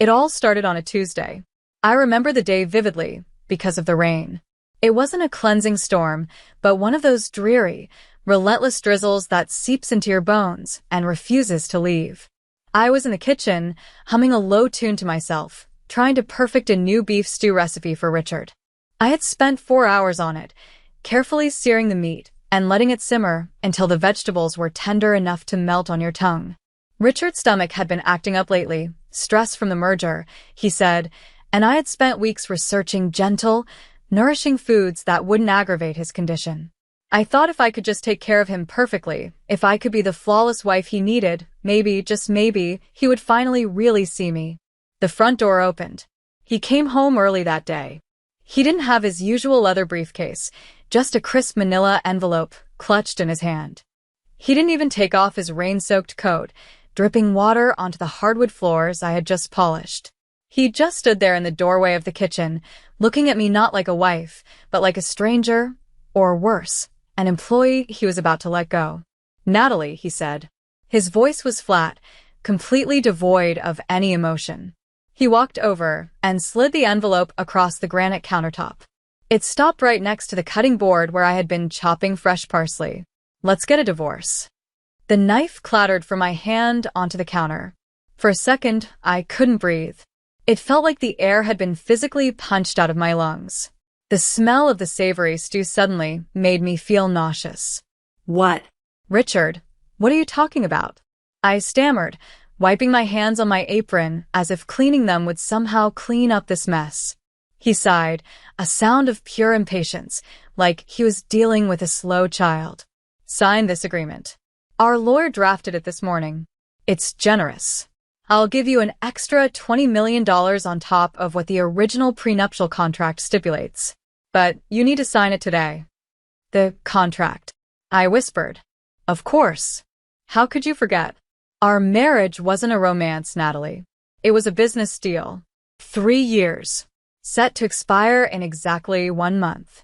It all started on a Tuesday. I remember the day vividly because of the rain. It wasn't a cleansing storm, but one of those dreary, relentless drizzles that seeps into your bones and refuses to leave. I was in the kitchen, humming a low tune to myself, trying to perfect a new beef stew recipe for Richard. I had spent 4 hours on it, carefully searing the meat and letting it simmer until the vegetables were tender enough to melt on your tongue. Richard's stomach had been acting up lately, stress from the merger, he said, and I had spent weeks researching gentle, nourishing foods that wouldn't aggravate his condition. I thought if I could just take care of him perfectly, if I could be the flawless wife he needed, maybe, just maybe, he would finally really see me. The front door opened. He came home early that day. He didn't have his usual leather briefcase, just a crisp manila envelope clutched in his hand. He didn't even take off his rain-soaked coat, dripping water onto the hardwood floors I had just polished. He just stood there in the doorway of the kitchen, looking at me not like a wife, but like a stranger, or worse, an employee he was about to let go. "Natalie," he said. His voice was flat, completely devoid of any emotion. He walked over and slid the envelope across the granite countertop. It stopped right next to the cutting board where I had been chopping fresh parsley. "Let's get a divorce." The knife clattered from my hand onto the counter. For a second, I couldn't breathe. It felt like the air had been physically punched out of my lungs. The smell of the savory stew suddenly made me feel nauseous. "What?" "Richard, what are you talking about?" I stammered, wiping my hands on my apron as if cleaning them would somehow clean up this mess. He sighed, a sound of pure impatience, like he was dealing with a slow child. "Sign this agreement. Our lawyer drafted it this morning. It's generous. I'll give you an extra $20 million on top of what the original prenuptial contract stipulates. But you need to sign it today." "The contract," I whispered. "Of course. How could you forget? Our marriage wasn't a romance, Natalie. It was a business deal. 3 years. Set to expire in exactly 1 month."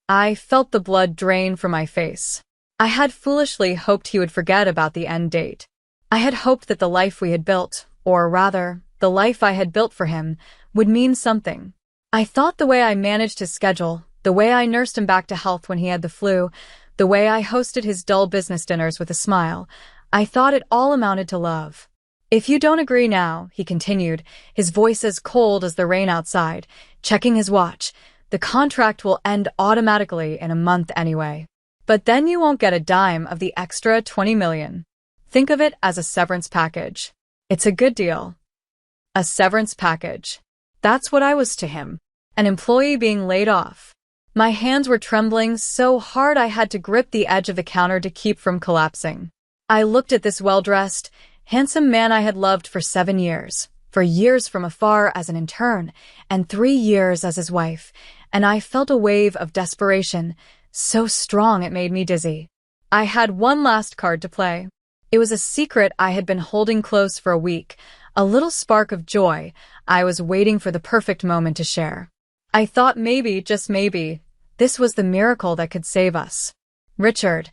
I felt the blood drain from my face. I had foolishly hoped he would forget about the end date. I had hoped that the life we had built, or rather, the life I had built for him, would mean something. I thought the way I managed his schedule, the way I nursed him back to health when he had the flu, the way I hosted his dull business dinners with a smile, I thought it all amounted to love. "If you don't agree now," he continued, his voice as cold as the rain outside, checking his watch, "the contract will end automatically in a month anyway. But then you won't get a dime of the extra $20 million. Think of it as a severance package. It's a good deal." A severance package. That's what I was to him. An employee being laid off. My hands were trembling so hard I had to grip the edge of the counter to keep from collapsing. I looked at this well-dressed, handsome man I had loved for 7 years, for years from afar as an intern, and 3 years as his wife, and I felt a wave of desperation, so strong it made me dizzy. I had one last card to play. It was a secret I had been holding close for a week, a little spark of joy I was waiting for the perfect moment to share. I thought maybe, just maybe, this was the miracle that could save us. "Richard,"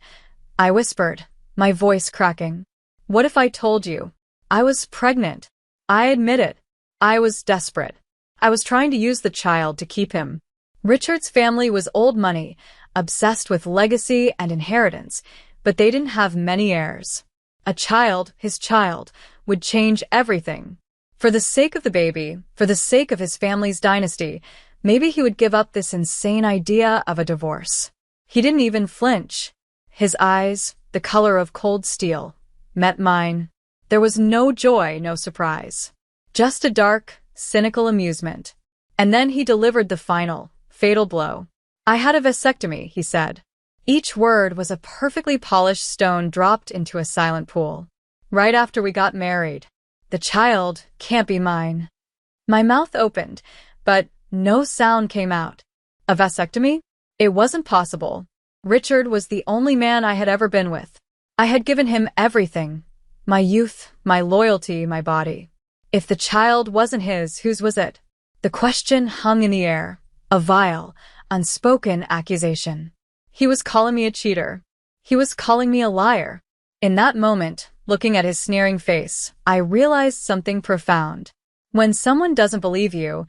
I whispered, my voice cracking. "What if I told you? I was pregnant. I admit it. I was desperate. I was trying to use the child to keep him." Richard's family was old money, obsessed with legacy and inheritance, but they didn't have many heirs. A child, his child, would change everything. For the sake of the baby, for the sake of his family's dynasty, maybe he would give up this insane idea of a divorce. He didn't even flinch. His eyes, the color of cold steel, met mine. There was no joy, no surprise. Just a dark, cynical amusement. And then he delivered the final, fatal blow. "I had a vasectomy," he said. Each word was a perfectly polished stone dropped into a silent pool. "Right after we got married. The child can't be mine." My mouth opened, but no sound came out. A vasectomy? It wasn't possible. Richard was the only man I had ever been with. I had given him everything. My youth, my loyalty, my body. If the child wasn't his, whose was it? The question hung in the air. A vile, unspoken accusation. He was calling me a cheater. He was calling me a liar. In that moment, looking at his sneering face, I realized something profound. When someone doesn't believe you,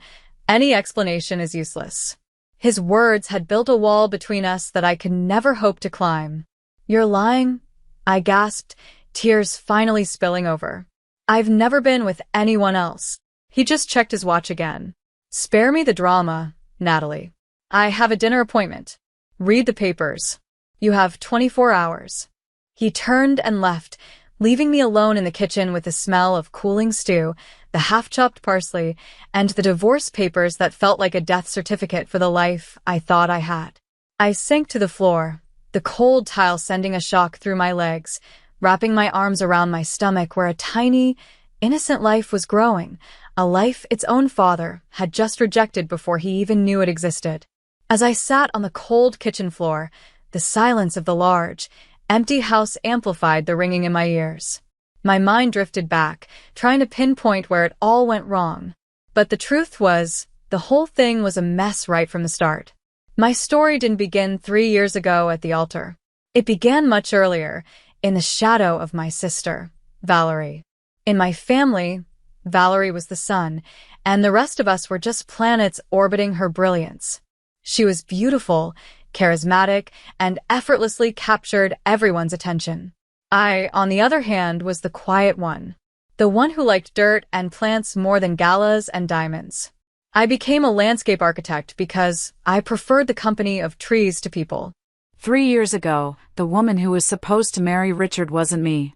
any explanation is useless. His words had built a wall between us that I could never hope to climb. "You're lying?" I gasped, tears finally spilling over. "I've never been with anyone else." He just checked his watch again. "Spare me the drama, Natalie. I have a dinner appointment. Read the papers. You have 24 hours. He turned and left, leaving me alone in the kitchen with the smell of cooling stew, the half-chopped parsley, and the divorce papers that felt like a death certificate for the life I thought I had. I sank to the floor, the cold tile sending a shock through my legs, wrapping my arms around my stomach where a tiny, innocent life was growing, a life its own father had just rejected before he even knew it existed. As I sat on the cold kitchen floor, the silence of the large, empty house amplified the ringing in my ears. My mind drifted back, trying to pinpoint where it all went wrong. But the truth was, the whole thing was a mess right from the start. My story didn't begin 3 years ago at the altar. It began much earlier, in the shadow of my sister, Valerie. In my family, Valerie was the sun, and the rest of us were just planets orbiting her brilliance. She was beautiful, charismatic, and effortlessly captured everyone's attention. I, on the other hand, was the quiet one, the one who liked dirt and plants more than galas and diamonds. I became a landscape architect because I preferred the company of trees to people. 3 years ago, the woman who was supposed to marry Richard wasn't me.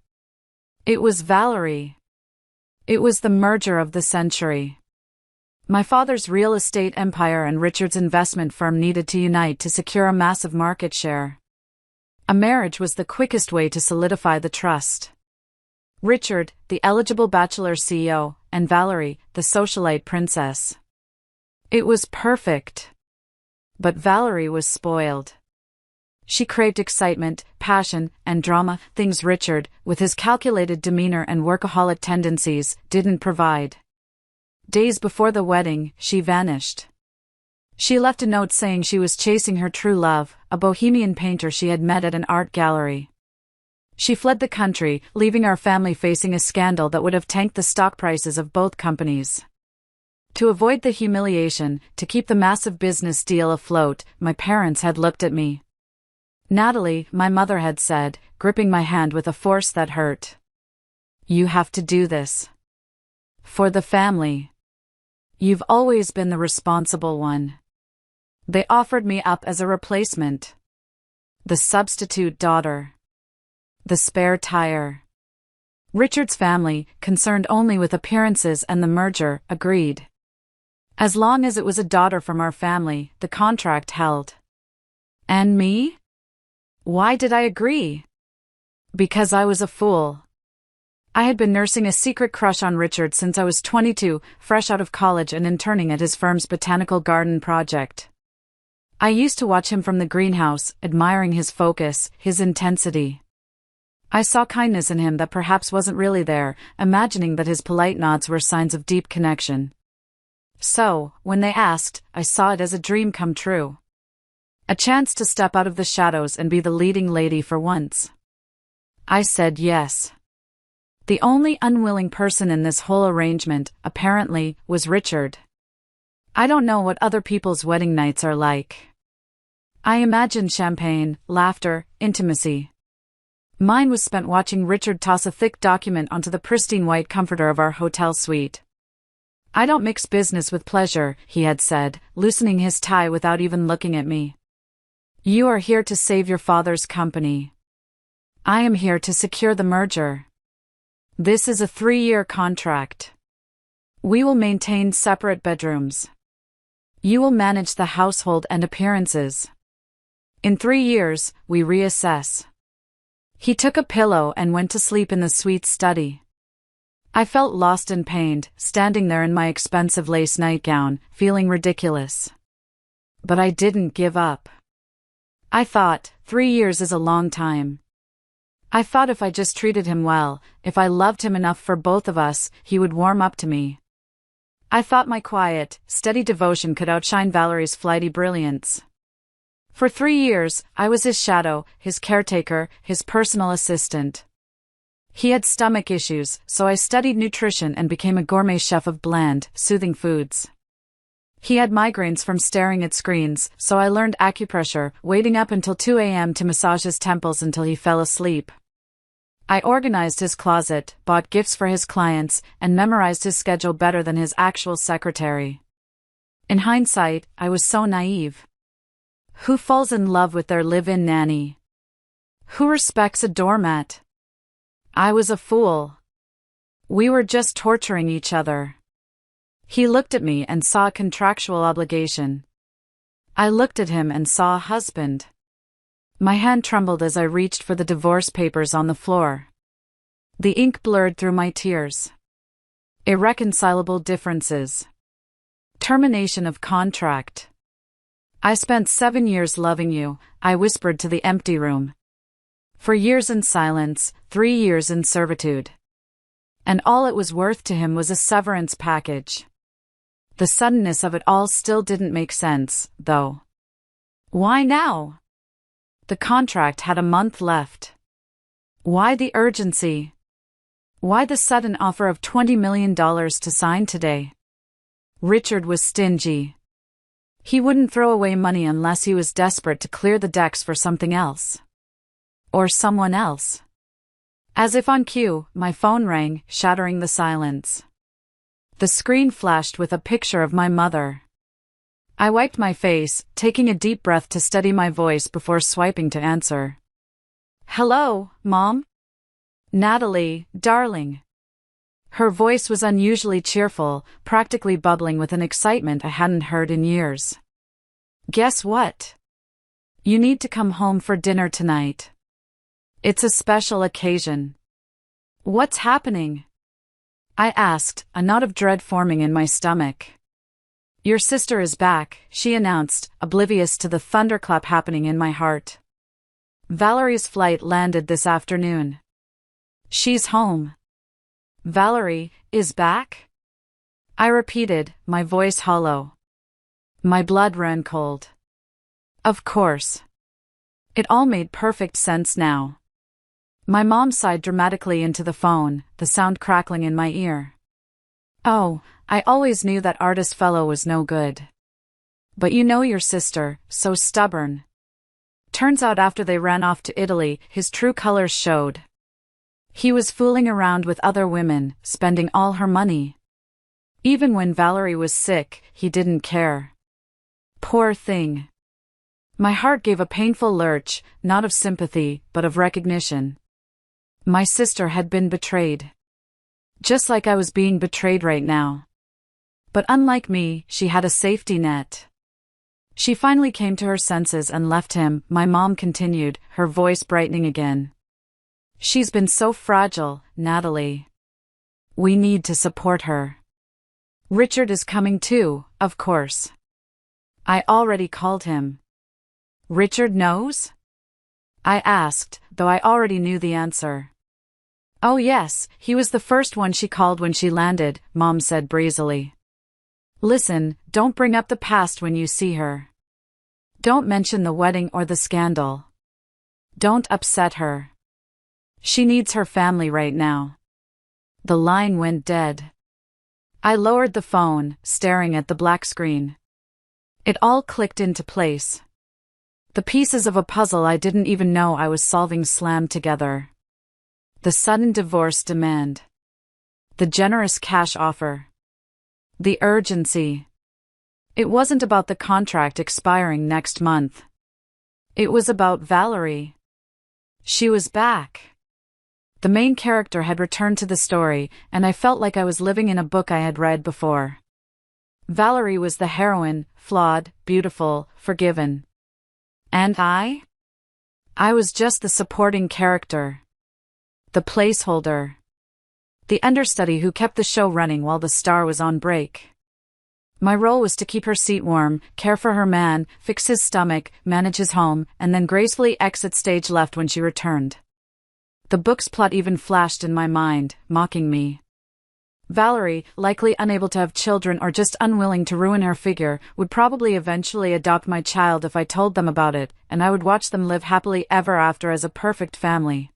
It was Valerie. It was the merger of the century. My father's real estate empire and Richard's investment firm needed to unite to secure a massive market share. A marriage was the quickest way to solidify the trust. Richard, the eligible bachelor CEO, and Valerie, the socialite princess. It was perfect. But Valerie was spoiled. She craved excitement, passion, and drama, things Richard, with his calculated demeanor and workaholic tendencies, didn't provide. Days before the wedding, she vanished. She left a note saying she was chasing her true love, a bohemian painter she had met at an art gallery. She fled the country, leaving our family facing a scandal that would have tanked the stock prices of both companies. To avoid the humiliation, to keep the massive business deal afloat, my parents had looked at me. "Natalie," my mother had said, gripping my hand with a force that hurt. "You have to do this. For the family. You've always been the responsible one." They offered me up as a replacement. The substitute daughter. The spare tire. Richard's family, concerned only with appearances and the merger, agreed. As long as it was a daughter from our family, the contract held. And me? Why did I agree? Because I was a fool. I had been nursing a secret crush on Richard since I was 22, fresh out of college and interning at his firm's botanical garden project. I used to watch him from the greenhouse, admiring his focus, his intensity. I saw kindness in him that perhaps wasn't really there, imagining that his polite nods were signs of deep connection. So, when they asked, I saw it as a dream come true. A chance to step out of the shadows and be the leading lady for once. I said yes. The only unwilling person in this whole arrangement, apparently, was Richard. I don't know what other people's wedding nights are like. I imagine champagne, laughter, intimacy. Mine was spent watching Richard toss a thick document onto the pristine white comforter of our hotel suite. "I don't mix business with pleasure," he had said, loosening his tie without even looking at me. "You are here to save your father's company. I am here to secure the merger. This is a 3-year contract. We will maintain separate bedrooms. You will manage the household and appearances. In 3 years, we reassess." He took a pillow and went to sleep in the suite study. I felt lost and pained, standing there in my expensive lace nightgown, feeling ridiculous. But I didn't give up. I thought, 3 years is a long time. I thought if I just treated him well, if I loved him enough for both of us, he would warm up to me. I thought my quiet, steady devotion could outshine Valerie's flighty brilliance. For 3 years, I was his shadow, his caretaker, his personal assistant. He had stomach issues, so I studied nutrition and became a gourmet chef of bland, soothing foods. He had migraines from staring at screens, so I learned acupressure, waiting up until 2 a.m. to massage his temples until he fell asleep. I organized his closet, bought gifts for his clients, and memorized his schedule better than his actual secretary. In hindsight, I was so naive. Who falls in love with their live-in nanny? Who respects a doormat? I was a fool. We were just torturing each other. He looked at me and saw a contractual obligation. I looked at him and saw a husband. My hand trembled as I reached for the divorce papers on the floor. The ink blurred through my tears. Irreconcilable differences. Termination of contract. I spent 7 years loving you, I whispered to the empty room. 4 years in silence, 3 years in servitude. And all it was worth to him was a severance package. The suddenness of it all still didn't make sense, though. Why now? The contract had a month left. Why the urgency? Why the sudden offer of $20 million to sign today? Richard was stingy. He wouldn't throw away money unless he was desperate to clear the decks for something else. Or someone else. As if on cue, my phone rang, shattering the silence. The screen flashed with a picture of my mother. I wiped my face, taking a deep breath to steady my voice before swiping to answer. Hello, Mom? Natalie, darling. Her voice was unusually cheerful, practically bubbling with an excitement I hadn't heard in years. Guess what? You need to come home for dinner tonight. It's a special occasion. What's happening? I asked, a knot of dread forming in my stomach. Your sister is back, she announced, oblivious to the thunderclap happening in my heart. Valerie's flight landed this afternoon. She's home. Valerie is back? I repeated, my voice hollow. My blood ran cold. Of course. It all made perfect sense now. My mom sighed dramatically into the phone, the sound crackling in my ear. Oh, I always knew that artist fellow was no good. But you know your sister, so stubborn. Turns out after they ran off to Italy, his true colors showed. He was fooling around with other women, spending all her money. Even when Valerie was sick, he didn't care. Poor thing. My heart gave a painful lurch, not of sympathy, but of recognition. My sister had been betrayed. Just like I was being betrayed right now. But unlike me, she had a safety net. She finally came to her senses and left him, my mom continued, her voice brightening again. She's been so fragile, Natalie. We need to support her. Richard is coming too, of course. I already called him. Richard knows? I asked, though I already knew the answer. Oh yes, he was the first one she called when she landed, Mom said breezily. Listen, don't bring up the past when you see her. Don't mention the wedding or the scandal. Don't upset her. She needs her family right now. The line went dead. I lowered the phone, staring at the black screen. It all clicked into place. The pieces of a puzzle I didn't even know I was solving slammed together. The sudden divorce demand. The generous cash offer. The urgency. It wasn't about the contract expiring next month. It was about Valerie. She was back. The main character had returned to the story, and I felt like I was living in a book I had read before. Valerie was the heroine, flawed, beautiful, forgiven. And I? I was just the supporting character. The placeholder. The understudy who kept the show running while the star was on break. My role was to keep her seat warm, care for her man, fix his stomach, manage his home, and then gracefully exit stage left when she returned. The book's plot even flashed in my mind, mocking me. Valerie, likely unable to have children or just unwilling to ruin her figure, would probably eventually adopt my child if I told them about it, and I would watch them live happily ever after as a perfect family.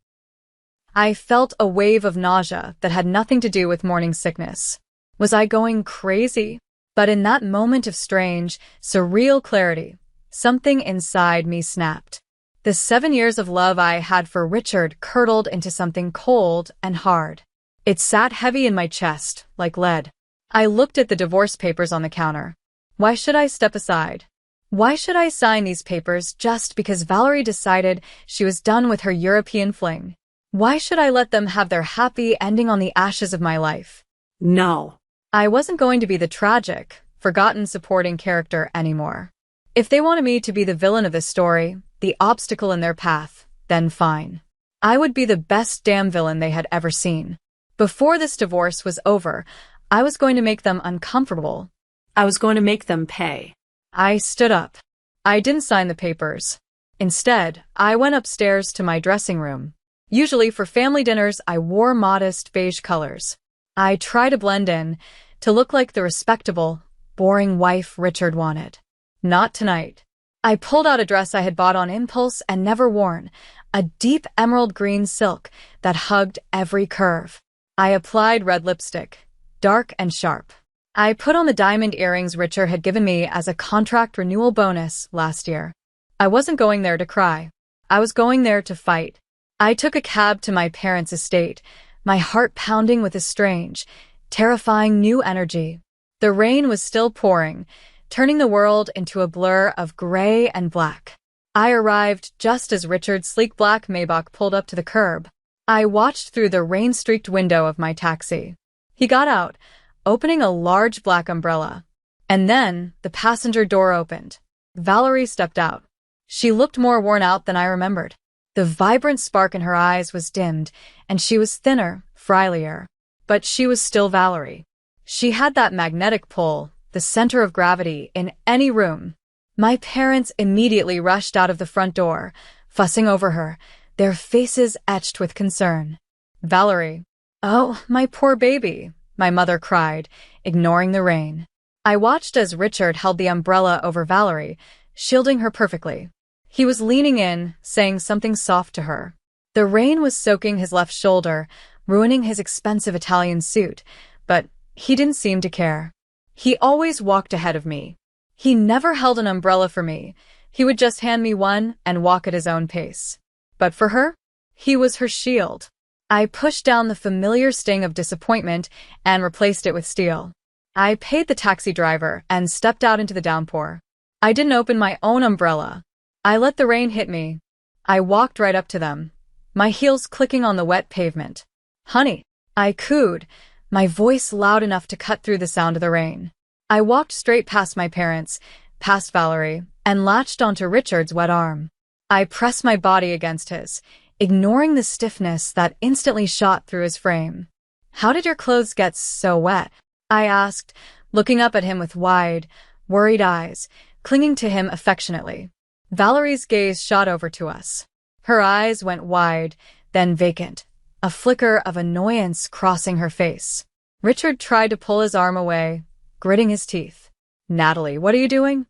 I felt a wave of nausea that had nothing to do with morning sickness. Was I going crazy? But in that moment of strange, surreal clarity, something inside me snapped. The 7 years of love I had for Richard curdled into something cold and hard. It sat heavy in my chest, like lead. I looked at the divorce papers on the counter. Why should I step aside? Why should I sign these papers just because Valerie decided she was done with her European fling? Why should I let them have their happy ending on the ashes of my life? No. I wasn't going to be the tragic, forgotten supporting character anymore. If they wanted me to be the villain of this story, the obstacle in their path, then fine. I would be the best damn villain they had ever seen. Before this divorce was over, I was going to make them uncomfortable. I was going to make them pay. I stood up. I didn't sign the papers. Instead, I went upstairs to my dressing room. Usually for family dinners, I wore modest beige colors. I tried to blend in, to look like the respectable, boring wife Richard wanted. Not tonight. I pulled out a dress I had bought on impulse and never worn, a deep emerald green silk that hugged every curve. I applied red lipstick, dark and sharp. I put on the diamond earrings Richard had given me as a contract renewal bonus last year. I wasn't going there to cry. I was going there to fight. I took a cab to my parents' estate, my heart pounding with a strange, terrifying new energy. The rain was still pouring, turning the world into a blur of gray and black. I arrived just as Richard's sleek black Maybach pulled up to the curb. I watched through the rain-streaked window of my taxi. He got out, opening a large black umbrella. And then the passenger door opened. Valerie stepped out. She looked more worn out than I remembered. The vibrant spark in her eyes was dimmed, and she was thinner, frilier. But she was still Valerie. She had that magnetic pull, the center of gravity, in any room. My parents immediately rushed out of the front door, fussing over her, their faces etched with concern. Valerie. Oh, my poor baby, my mother cried, ignoring the rain. I watched as Richard held the umbrella over Valerie, shielding her perfectly. He was leaning in, saying something soft to her. The rain was soaking his left shoulder, ruining his expensive Italian suit, but he didn't seem to care. He always walked ahead of me. He never held an umbrella for me. He would just hand me one and walk at his own pace. But for her, he was her shield. I pushed down the familiar sting of disappointment and replaced it with steel. I paid the taxi driver and stepped out into the downpour. I didn't open my own umbrella. I let the rain hit me. I walked right up to them, my heels clicking on the wet pavement. Honey, I cooed, my voice loud enough to cut through the sound of the rain. I walked straight past my parents, past Valerie, and latched onto Richard's wet arm. I pressed my body against his, ignoring the stiffness that instantly shot through his frame. How did your clothes get so wet? I asked, looking up at him with wide, worried eyes, clinging to him affectionately. Valerie's gaze shot over to us. Her eyes went wide, then vacant, a flicker of annoyance crossing her face. Richard tried to pull his arm away, gritting his teeth. Natalie, what are you doing?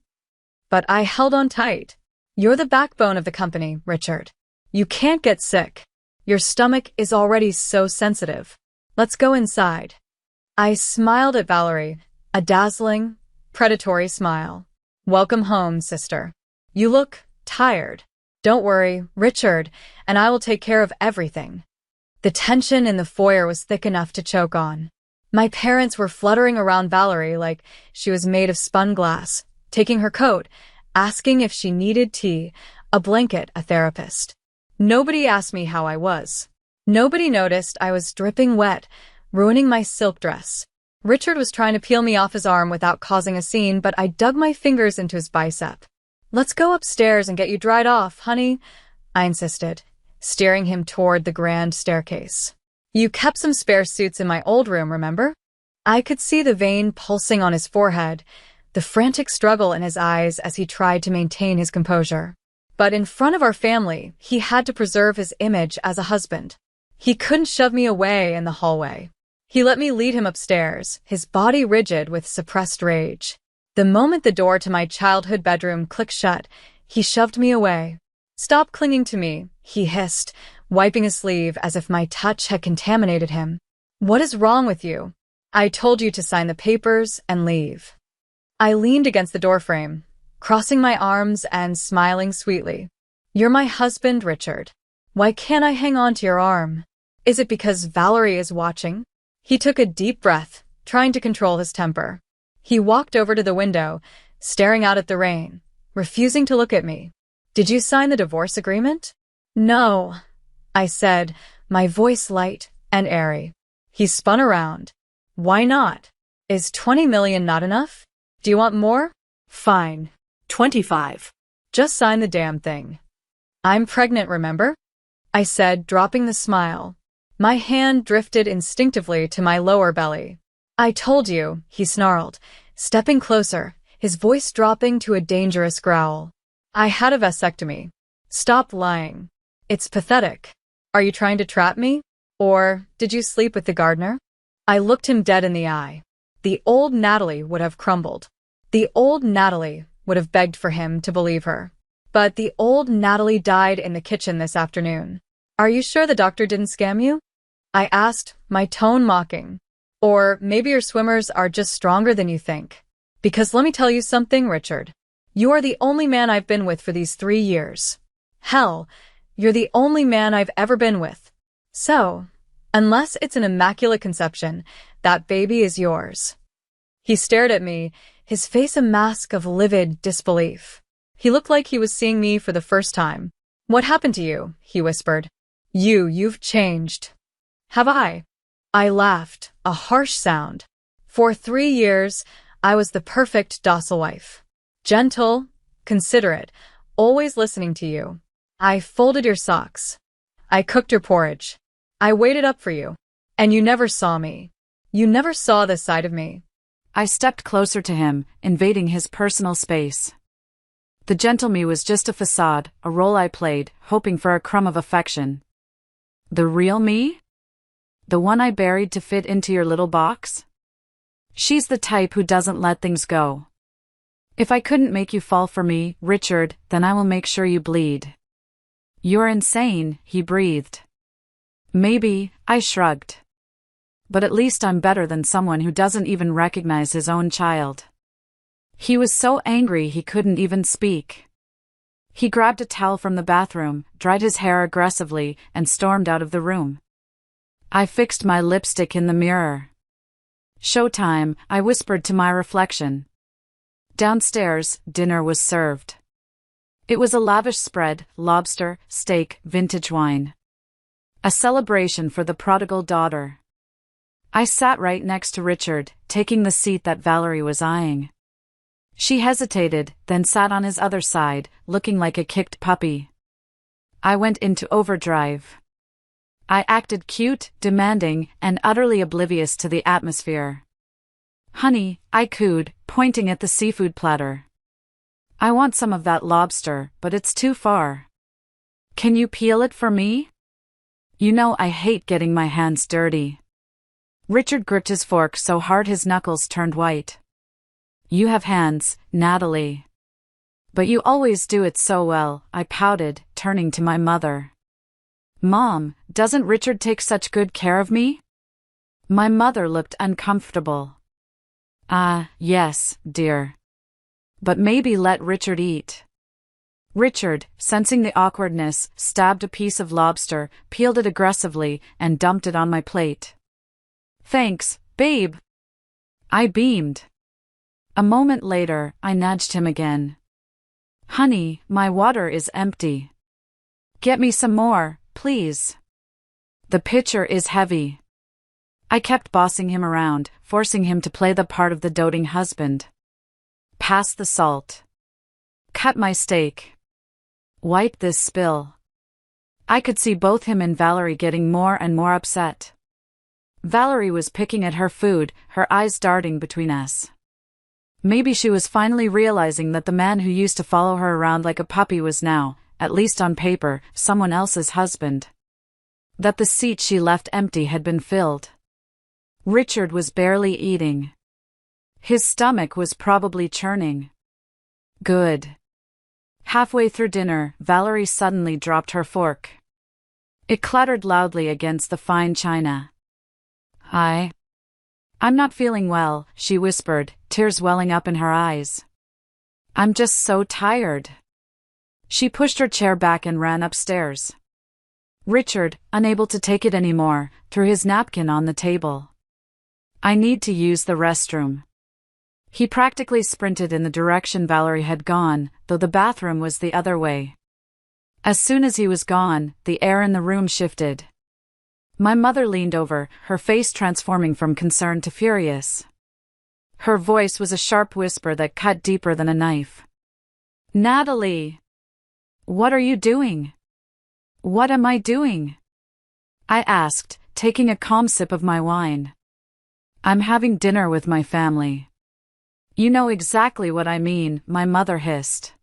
But I held on tight. You're the backbone of the company, Richard. You can't get sick. Your stomach is already so sensitive. Let's go inside. I smiled at Valerie, a dazzling, predatory smile. Welcome home, sister. You look tired. Don't worry, Richard, and I will take care of everything. The tension in the foyer was thick enough to choke on. My parents were fluttering around Valerie like she was made of spun glass, taking her coat, asking if she needed tea, a blanket, a therapist. Nobody asked me how I was. Nobody noticed I was dripping wet, ruining my silk dress. Richard was trying to peel me off his arm without causing a scene, but I dug my fingers into his bicep. Let's go upstairs and get you dried off, honey, I insisted, steering him toward the grand staircase. You kept some spare suits in my old room, remember? I could see the vein pulsing on his forehead, the frantic struggle in his eyes as he tried to maintain his composure. But in front of our family, he had to preserve his image as a husband. He couldn't shove me away in the hallway. He let me lead him upstairs, his body rigid with suppressed rage. The moment the door to my childhood bedroom clicked shut, he shoved me away. Stop clinging to me, he hissed, wiping his sleeve as if my touch had contaminated him. What is wrong with you? I told you to sign the papers and leave. I leaned against the doorframe, crossing my arms and smiling sweetly. You're my husband, Richard. Why can't I hang on to your arm? Is it because Valerie is watching? He took a deep breath, trying to control his temper. He walked over to the window, staring out at the rain, refusing to look at me. Did you sign the divorce agreement? No, I said, my voice light and airy. He spun around. Why not? Is 20 million not enough? Do you want more? Fine. 25. Just sign the damn thing. I'm pregnant, remember? I said, dropping the smile. My hand drifted instinctively to my lower belly. I told you, he snarled, stepping closer, his voice dropping to a dangerous growl. I had a vasectomy. Stop lying. It's pathetic. Are you trying to trap me? Or did you sleep with the gardener? I looked him dead in the eye. The old Natalie would have crumbled. The old Natalie would have begged for him to believe her. But the old Natalie died in the kitchen this afternoon. Are you sure the doctor didn't scam you? I asked, my tone mocking. Or maybe your swimmers are just stronger than you think. Because let me tell you something, Richard. You are the only man I've been with for these 3 years. Hell, you're the only man I've ever been with. So, unless it's an immaculate conception, that baby is yours. He stared at me, his face a mask of livid disbelief. He looked like he was seeing me for the first time. What happened to you? He whispered. You've changed. Have I? I laughed, a harsh sound. For 3 years, I was the perfect docile wife. Gentle, considerate, always listening to you. I folded your socks. I cooked your porridge. I waited up for you. And you never saw me. You never saw this side of me. I stepped closer to him, invading his personal space. The gentle me was just a facade, a role I played, hoping for a crumb of affection. The real me? The one I buried to fit into your little box? She's the type who doesn't let things go. If I couldn't make you fall for me, Richard, then I will make sure you bleed. You're insane, he breathed. Maybe, I shrugged. But at least I'm better than someone who doesn't even recognize his own child. He was so angry he couldn't even speak. He grabbed a towel from the bathroom, dried his hair aggressively, and stormed out of the room. I fixed my lipstick in the mirror. Showtime, I whispered to my reflection. Downstairs, dinner was served. It was a lavish spread, lobster, steak, vintage wine. A celebration for the prodigal daughter. I sat right next to Richard, taking the seat that Valerie was eyeing. She hesitated, then sat on his other side, looking like a kicked puppy. I went into overdrive. I acted cute, demanding, and utterly oblivious to the atmosphere. Honey, I cooed, pointing at the seafood platter. I want some of that lobster, but it's too far. Can you peel it for me? You know I hate getting my hands dirty. Richard gripped his fork so hard his knuckles turned white. You have hands, Natalie. But you always do it so well, I pouted, turning to my mother. Mom, doesn't Richard take such good care of me? My mother looked uncomfortable. Yes, dear. But maybe let Richard eat. Richard, sensing the awkwardness, stabbed a piece of lobster, peeled it aggressively, and dumped it on my plate. Thanks, babe. I beamed. A moment later, I nudged him again. Honey, my water is empty. Get me some more, please. The pitcher is heavy. I kept bossing him around, forcing him to play the part of the doting husband. Pass the salt. Cut my steak. Wipe this spill. I could see both him and Valerie getting more and more upset. Valerie was picking at her food, her eyes darting between us. Maybe she was finally realizing that the man who used to follow her around like a puppy was now, at least on paper, someone else's husband. That the seat she left empty had been filled. Richard was barely eating. His stomach was probably churning. Good. Halfway through dinner, Valerie suddenly dropped her fork. It clattered loudly against the fine china. I'm not feeling well, she whispered, tears welling up in her eyes. I'm just so tired. She pushed her chair back and ran upstairs. Richard, unable to take it anymore, threw his napkin on the table. I need to use the restroom. He practically sprinted in the direction Valerie had gone, though the bathroom was the other way. As soon as he was gone, the air in the room shifted. My mother leaned over, her face transforming from concern to furious. Her voice was a sharp whisper that cut deeper than a knife. Natalie! What are you doing? What am I doing? I asked, taking a calm sip of my wine. I'm having dinner with my family. You know exactly what I mean, my mother hissed.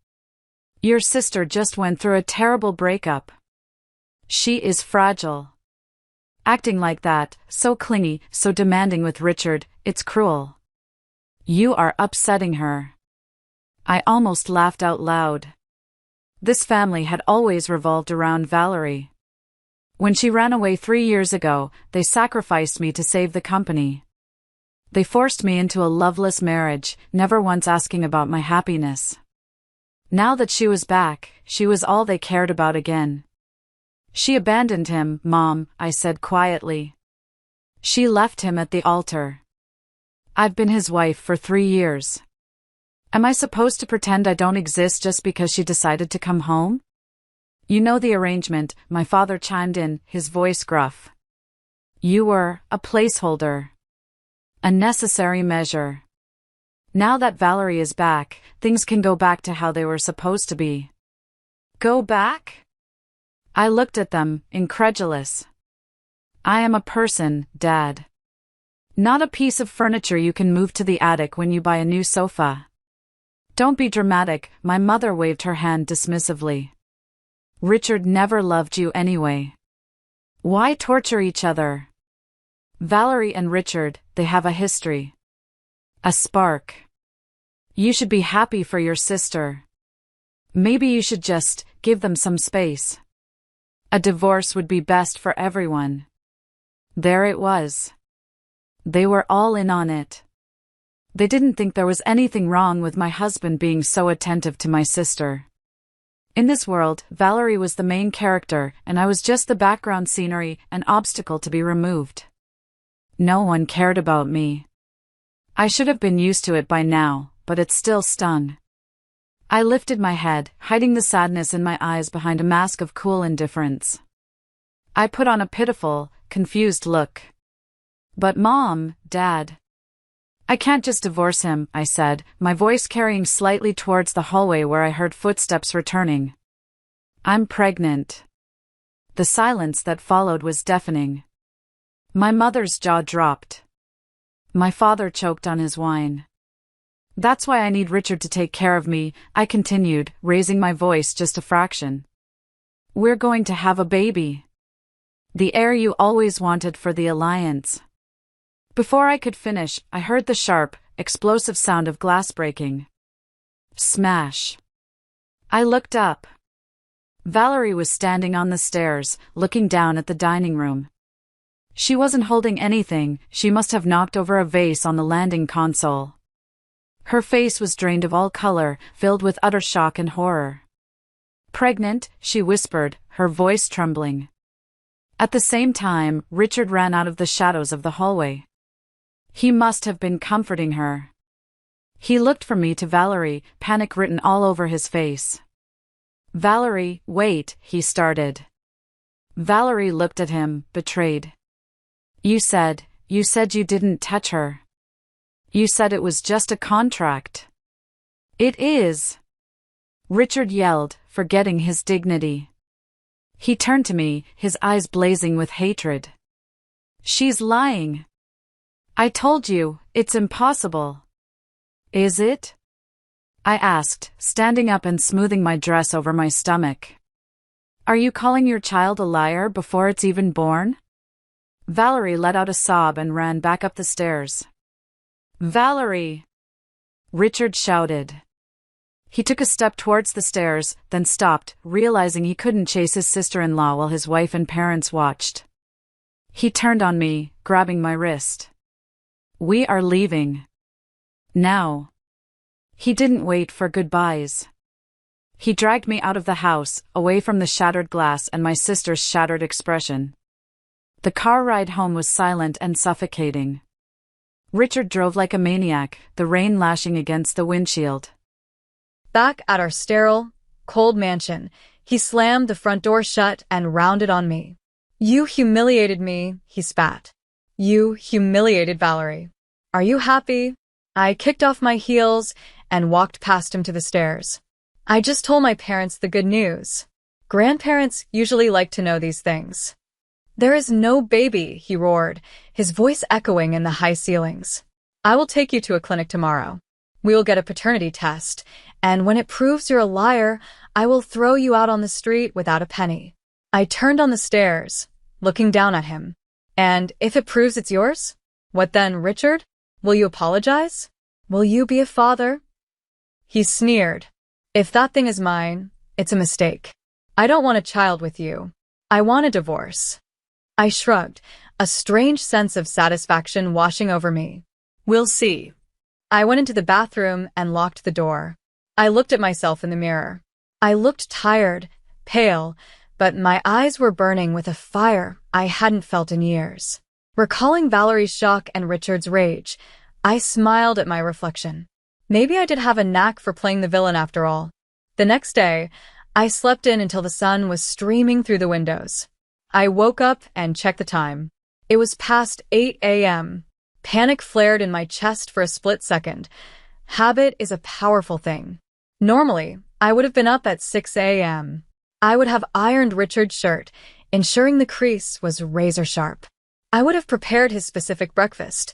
Your sister just went through a terrible breakup. She is fragile. Acting like that, so clingy, so demanding with Richard, it's cruel. You are upsetting her. I almost laughed out loud. This family had always revolved around Valerie. When she ran away 3 years ago, they sacrificed me to save the company. They forced me into a loveless marriage, never once asking about my happiness. Now that she was back, she was all they cared about again. She abandoned him, Mom, I said quietly. She left him at the altar. I've been his wife for 3 years. Am I supposed to pretend I don't exist just because she decided to come home? You know the arrangement, my father chimed in, his voice gruff. You were a placeholder. A necessary measure. Now that Valerie is back, things can go back to how they were supposed to be. Go back? I looked at them, incredulous. I am a person, Dad. Not a piece of furniture you can move to the attic when you buy a new sofa. Don't be dramatic, my mother waved her hand dismissively. Richard never loved you anyway. Why torture each other? Valerie and Richard, they have a history. A spark. You should be happy for your sister. Maybe you should just give them some space. A divorce would be best for everyone. There it was. They were all in on it. They didn't think there was anything wrong with my husband being so attentive to my sister. In this world, Valerie was the main character, and I was just the background scenery, an obstacle to be removed. No one cared about me. I should have been used to it by now, but it still stung. I lifted my head, hiding the sadness in my eyes behind a mask of cool indifference. I put on a pitiful, confused look. But Mom, Dad. I can't just divorce him, I said, my voice carrying slightly towards the hallway where I heard footsteps returning. I'm pregnant. The silence that followed was deafening. My mother's jaw dropped. My father choked on his wine. That's why I need Richard to take care of me, I continued, raising my voice just a fraction. We're going to have a baby. The heir you always wanted for the alliance. Before I could finish, I heard the sharp, explosive sound of glass breaking. Smash. I looked up. Valerie was standing on the stairs, looking down at the dining room. She wasn't holding anything, she must have knocked over a vase on the landing console. Her face was drained of all color, filled with utter shock and horror. Pregnant, she whispered, her voice trembling. At the same time, Richard ran out of the shadows of the hallway. He must have been comforting her. He looked from me to Valerie, panic written all over his face. Valerie, wait, he started. Valerie looked at him, betrayed. You said you didn't touch her. You said it was just a contract. It is. Richard yelled, forgetting his dignity. He turned to me, his eyes blazing with hatred. She's lying. I told you, it's impossible. Is it? I asked, standing up and smoothing my dress over my stomach. Are you calling your child a liar before it's even born? Valerie let out a sob and ran back up the stairs. Valerie! Richard shouted. He took a step towards the stairs, then stopped, realizing he couldn't chase his sister-in-law while his wife and parents watched. He turned on me, grabbing my wrist. "We are leaving. Now." He didn't wait for goodbyes. He dragged me out of the house, away from the shattered glass and my sister's shattered expression. The car ride home was silent and suffocating. Richard drove like a maniac, the rain lashing against the windshield. Back at our sterile, cold mansion, he slammed the front door shut and rounded on me. "You humiliated me," he spat. "You humiliated Valerie. Are you happy?" I kicked off my heels and walked past him to the stairs. "I just told my parents the good news. Grandparents usually like to know these things." "There is no baby," he roared, his voice echoing in the high ceilings. "I will take you to a clinic tomorrow. We will get a paternity test, and when it proves you're a liar, I will throw you out on the street without a penny." I turned on the stairs, looking down at him. "And if it proves it's yours? What then, Richard? Will you apologize? Will you be a father?" He sneered. "If that thing is mine, it's a mistake. I don't want a child with you. I want a divorce." I shrugged, a strange sense of satisfaction washing over me. "We'll see." I went into the bathroom and locked the door. I looked at myself in the mirror. I looked tired, pale, but my eyes were burning with a fire I hadn't felt in years. Recalling Valerie's shock and Richard's rage, I smiled at my reflection. Maybe I did have a knack for playing the villain after all. The next day, I slept in until the sun was streaming through the windows. I woke up and checked the time. It was past 8 a.m. Panic flared in my chest for a split second. Habit is a powerful thing. Normally, I would have been up at 6 a.m. I would have ironed Richard's shirt, ensuring the crease was razor sharp. I would have prepared his specific breakfast.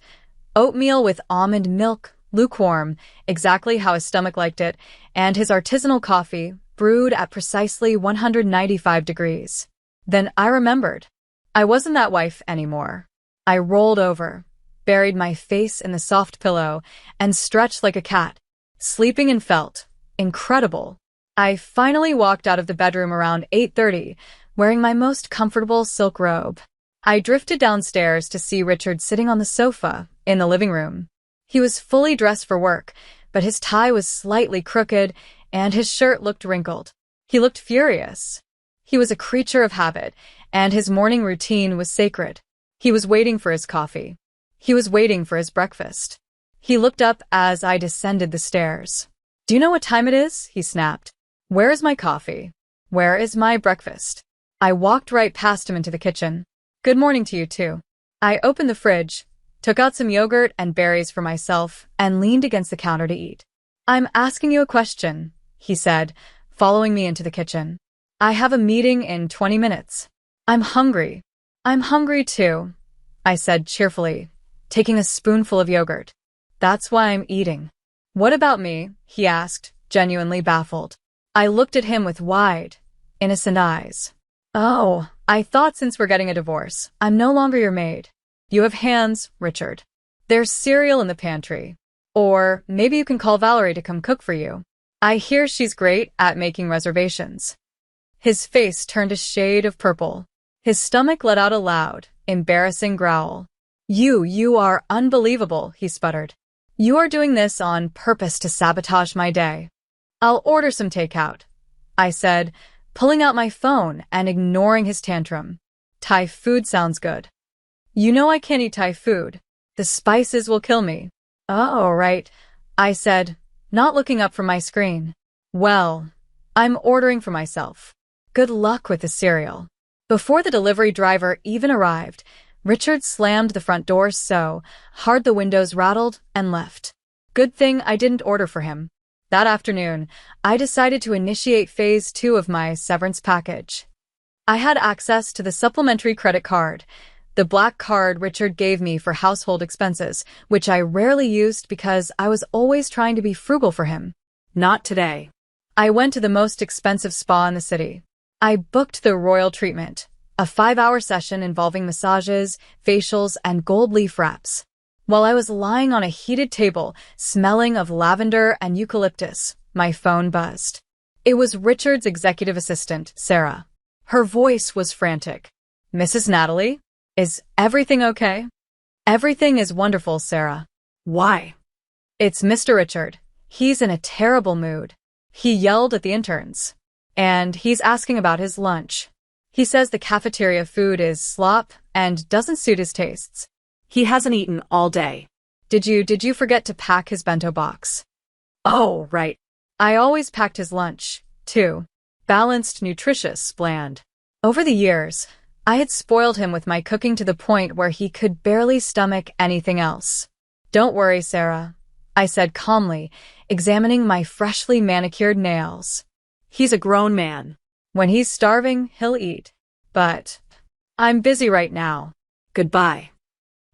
Oatmeal with almond milk, lukewarm, exactly how his stomach liked it, and his artisanal coffee, brewed at precisely 195 degrees. Then I remembered. I wasn't that wife anymore. I rolled over, buried my face in the soft pillow, and stretched like a cat, sleeping and felt incredible. I finally walked out of the bedroom around 8:30, wearing my most comfortable silk robe. I drifted downstairs to see Richard sitting on the sofa in the living room. He was fully dressed for work, but his tie was slightly crooked and his shirt looked wrinkled. He looked furious. He was a creature of habit, and his morning routine was sacred. He was waiting for his coffee. He was waiting for his breakfast. He looked up as I descended the stairs. "Do you know what time it is?" he snapped. "Where is my coffee? Where is my breakfast?" I walked right past him into the kitchen. "Good morning to you, too." I opened the fridge, took out some yogurt and berries for myself, and leaned against the counter to eat. "I'm asking you a question," he said, following me into the kitchen. "I have a meeting in 20 minutes. I'm hungry." "I'm hungry too," I said cheerfully, taking a spoonful of yogurt. "That's why I'm eating." "What about me?" he asked, genuinely baffled. I looked at him with wide, innocent eyes. "Oh, I thought since we're getting a divorce, I'm no longer your maid. You have hands, Richard. There's cereal in the pantry. Or maybe you can call Valerie to come cook for you. I hear she's great at making reservations." His face turned a shade of purple. His stomach let out a loud, embarrassing growl. You are unbelievable," he sputtered. "You are doing this on purpose to sabotage my day." "I'll order some takeout," I said, pulling out my phone and ignoring his tantrum. "Thai food sounds good." "You know I can't eat Thai food. The spices will kill me." "Oh, right," I said, not looking up from my screen. "Well, I'm ordering for myself. Good luck with the cereal." Before the delivery driver even arrived, Richard slammed the front door so hard the windows rattled and left. Good thing I didn't order for him. That afternoon, I decided to initiate phase 2 of my severance package. I had access to the supplementary credit card, the black card Richard gave me for household expenses, which I rarely used because I was always trying to be frugal for him. Not today. I went to the most expensive spa in the city. I booked the Royal Treatment, a 5-hour session involving massages, facials, and gold leaf wraps. While I was lying on a heated table, smelling of lavender and eucalyptus, My phone buzzed. It was Richard's executive assistant, Sarah. Her voice was frantic. Mrs. Natalie? Is everything okay? Everything is wonderful, Sarah. Why? It's Mr. Richard. He's in a terrible mood. He yelled at the interns. And he's asking about his lunch. He says the cafeteria food is slop and doesn't suit his tastes. He hasn't eaten all day. Did you forget to pack his bento box? Oh, right. I always packed his lunch, too. Balanced, nutritious, bland. Over the years, I had spoiled him with my cooking to the point where he could barely stomach anything else. Don't worry, Sarah, I said calmly, examining my freshly manicured nails. He's a grown man. When he's starving, he'll eat. But I'm busy right now. Goodbye.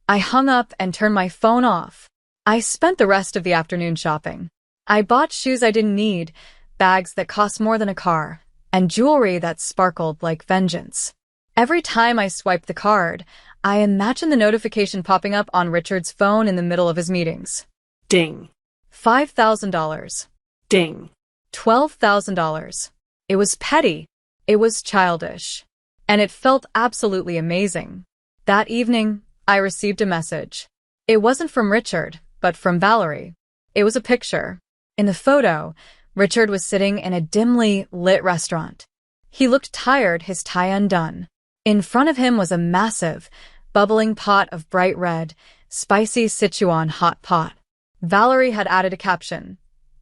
I hung up and turned my phone off. I spent the rest of the afternoon shopping. I bought shoes I didn't need, bags that cost more than a car, and jewelry that sparkled like vengeance. Every time I swiped the card, I imagined the notification popping up on Richard's phone in the middle of his meetings. Ding. $5,000. Ding. $12,000. It was petty. It was childish. And it felt absolutely amazing. That evening, I received a message. It wasn't from Richard, but from Valerie. It was a picture. In the photo, Richard was sitting in a dimly lit restaurant. He looked tired, his tie undone. In front of him was a massive, bubbling pot of bright red, spicy Sichuan hot pot. Valerie had added a caption,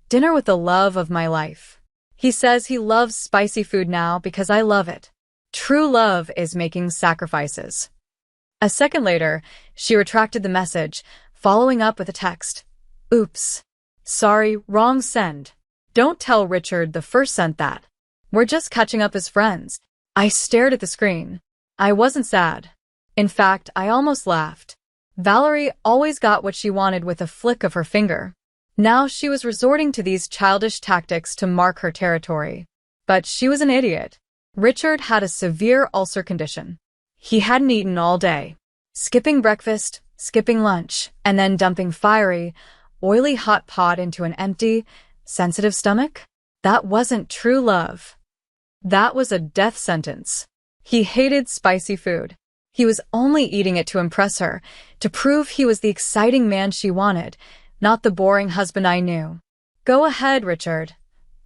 "Dinner with the love of my life. He says he loves spicy food now because I love it. True love is making sacrifices." A second later, she retracted the message, following up with a text. "Oops. Sorry, wrong send. Don't tell Richard the first sent that. We're just catching up as friends." I stared at the screen. I wasn't sad. In fact, I almost laughed. Valerie always got what she wanted with a flick of her finger. Now she was resorting to these childish tactics to mark her territory. But she was an idiot. Richard had a severe ulcer condition. He hadn't eaten all day. Skipping breakfast, skipping lunch, and then dumping fiery, oily hot pot into an empty, sensitive stomach? That wasn't true love. That was a death sentence. He hated spicy food. He was only eating it to impress her, to prove he was the exciting man she wanted, not the boring husband I knew. "Go ahead, Richard,"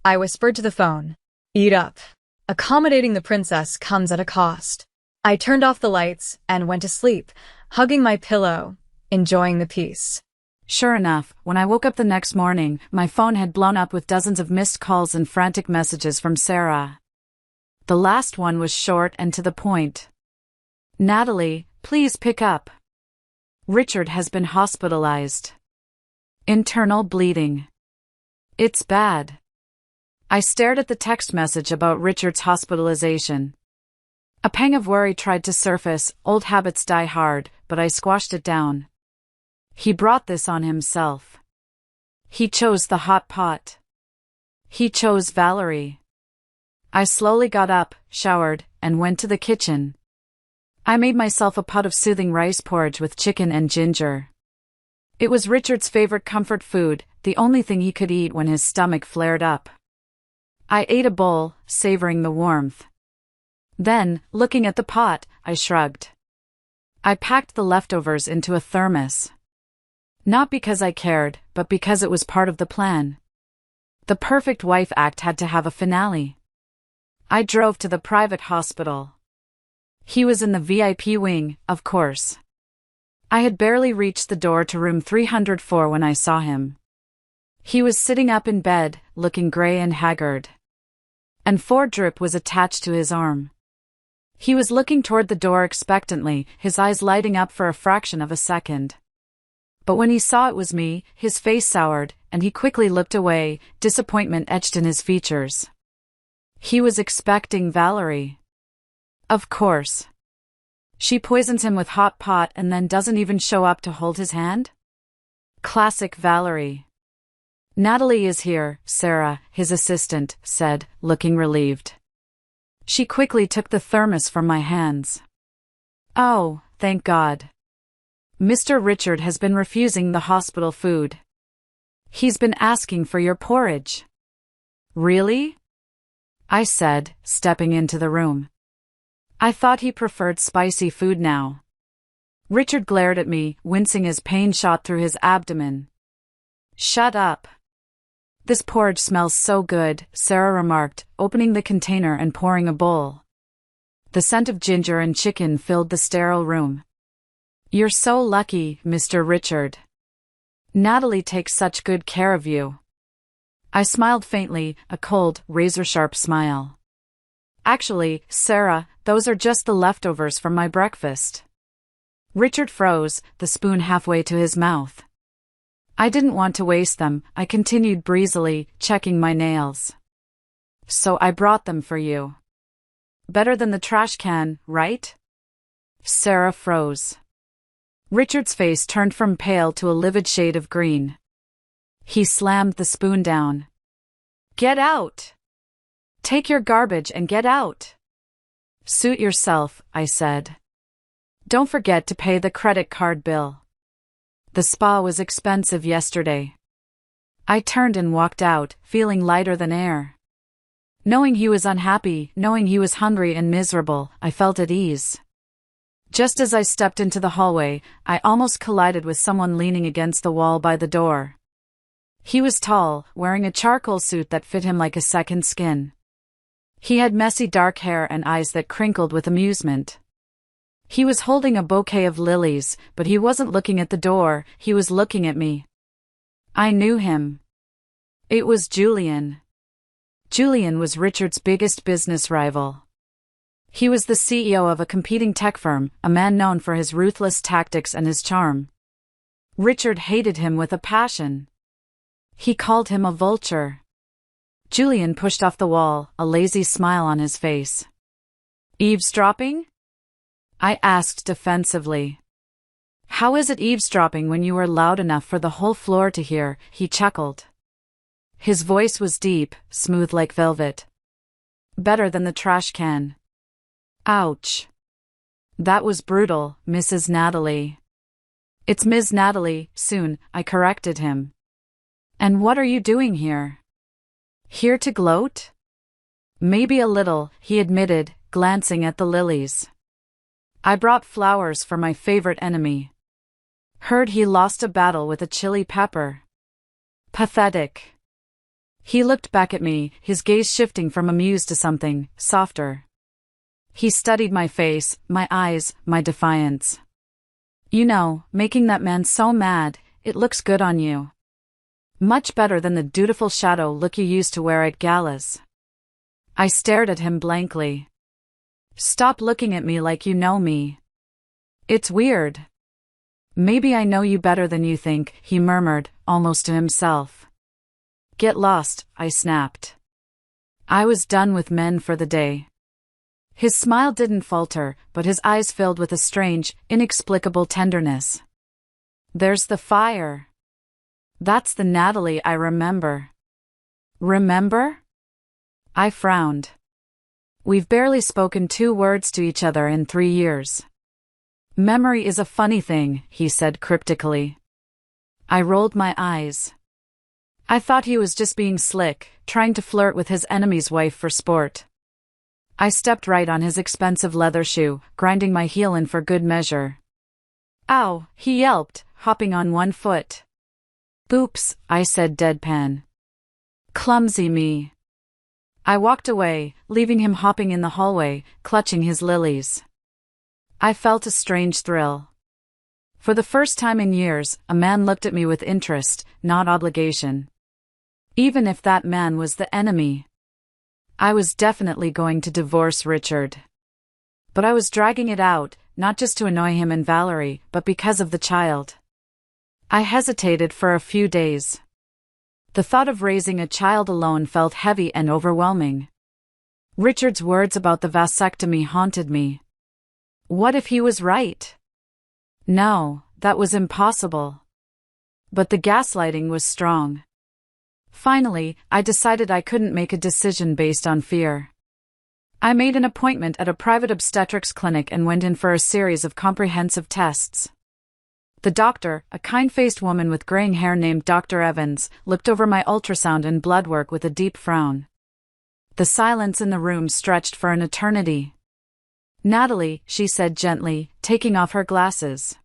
I whispered to the phone. "Eat up. Accommodating the princess comes at a cost." I turned off the lights and went to sleep, hugging my pillow, enjoying the peace. Sure enough, when I woke up the next morning, my phone had blown up with dozens of missed calls and frantic messages from Sarah. The last one was short and to the point. "Natalie, please pick up. Richard has been hospitalized. Internal bleeding. It's bad." I stared at the text message about Richard's hospitalization. A pang of worry tried to surface. Old habits die hard, but I squashed it down. He brought this on himself. He chose the hot pot. He chose Valerie. I slowly got up, showered, and went to the kitchen. I made myself a pot of soothing rice porridge with chicken and ginger. It was Richard's favorite comfort food, the only thing he could eat when his stomach flared up. I ate a bowl, savoring the warmth. Then, looking at the pot, I shrugged. I packed the leftovers into a thermos. Not because I cared, but because it was part of the plan. The perfect wife act had to have a finale. I drove to the private hospital. He was in the VIP wing, of course. I had barely reached the door to room 304 when I saw him. He was sitting up in bed, looking gray and haggard. And 4 drip was attached to his arm. He was looking toward the door expectantly, his eyes lighting up for a fraction of a second. But when he saw it was me, his face soured, and he quickly looked away, disappointment etched in his features. He was expecting Valerie. Of course. She poisons him with hot pot and then doesn't even show up to hold his hand? Classic Valerie. "Natalie is here," Sarah, his assistant, said, looking relieved. She quickly took the thermos from my hands. "Oh, thank God. Mr. Richard has been refusing the hospital food. He's been asking for your porridge." Really? I said, stepping into the room. I thought he preferred spicy food now. Richard glared at me, wincing as pain shot through his abdomen. Shut up. This porridge smells so good, Sarah remarked, opening the container and pouring a bowl. The scent of ginger and chicken filled the sterile room. You're so lucky, Mr. Richard. Natalie takes such good care of you. I smiled faintly, a cold, razor-sharp smile. Actually, Sarah, those are just the leftovers from my breakfast. Richard froze, the spoon halfway to his mouth. I didn't want to waste them, I continued breezily, checking my nails. So I brought them for you. Better than the trash can, right? Sarah froze. Richard's face turned from pale to a livid shade of green. He slammed the spoon down. Get out! Take your garbage and get out! Suit yourself, I said. Don't forget to pay the credit card bill. The spa was expensive yesterday. I turned and walked out, feeling lighter than air. Knowing he was unhappy, knowing he was hungry and miserable, I felt at ease. Just as I stepped into the hallway, I almost collided with someone leaning against the wall by the door. He was tall, wearing a charcoal suit that fit him like a second skin. He had messy dark hair and eyes that crinkled with amusement. He was holding a bouquet of lilies, but he wasn't looking at the door, he was looking at me. I knew him. It was Julian. Julian was Richard's biggest business rival. He was the CEO of a competing tech firm, a man known for his ruthless tactics and his charm. Richard hated him with a passion. He called him a vulture. Julian pushed off the wall, a lazy smile on his face. Eavesdropping? I asked defensively. How is it eavesdropping when you are loud enough for the whole floor to hear? He chuckled. His voice was deep, smooth like velvet. Better than the trash can. Ouch. That was brutal, Mrs. Natalie. It's Ms. Natalie, soon, I corrected him. And what are you doing here? Here to gloat? Maybe a little, he admitted, glancing at the lilies. I brought flowers for my favorite enemy. Heard he lost a battle with a chili pepper. Pathetic. He looked back at me, his gaze shifting from amused to something softer. He studied my face, my eyes, my defiance. You know, making that man so mad, it looks good on you. Much better than the dutiful shadow look you used to wear at galas. I stared at him blankly. Stop looking at me like you know me. It's weird. Maybe I know you better than you think, he murmured, almost to himself. Get lost, I snapped. I was done with men for the day. His smile didn't falter, but his eyes filled with a strange, inexplicable tenderness. There's the fire. That's the Natalie I remember. Remember? I frowned. We've barely spoken 2 words to each other in 3 years. Memory is a funny thing, he said cryptically. I rolled my eyes. I thought he was just being slick, trying to flirt with his enemy's wife for sport. I stepped right on his expensive leather shoe, grinding my heel in for good measure. Ow, he yelped, hopping on one foot. Oops, I said deadpan. Clumsy me. I walked away, leaving him hopping in the hallway, clutching his lilies. I felt a strange thrill. For the first time in years, a man looked at me with interest, not obligation. Even if that man was the enemy. I was definitely going to divorce Richard. But I was dragging it out, not just to annoy him and Valerie, but because of the child. I hesitated for a few days. The thought of raising a child alone felt heavy and overwhelming. Richard's words about the vasectomy haunted me. What if he was right? No, that was impossible. But the gaslighting was strong. Finally, I decided I couldn't make a decision based on fear. I made an appointment at a private obstetrics clinic and went in for a series of comprehensive tests. The doctor, a kind-faced woman with graying hair named Dr. Evans, looked over my ultrasound and blood work with a deep frown. The silence in the room stretched for an eternity. "Natalie," she said gently, taking off her glasses.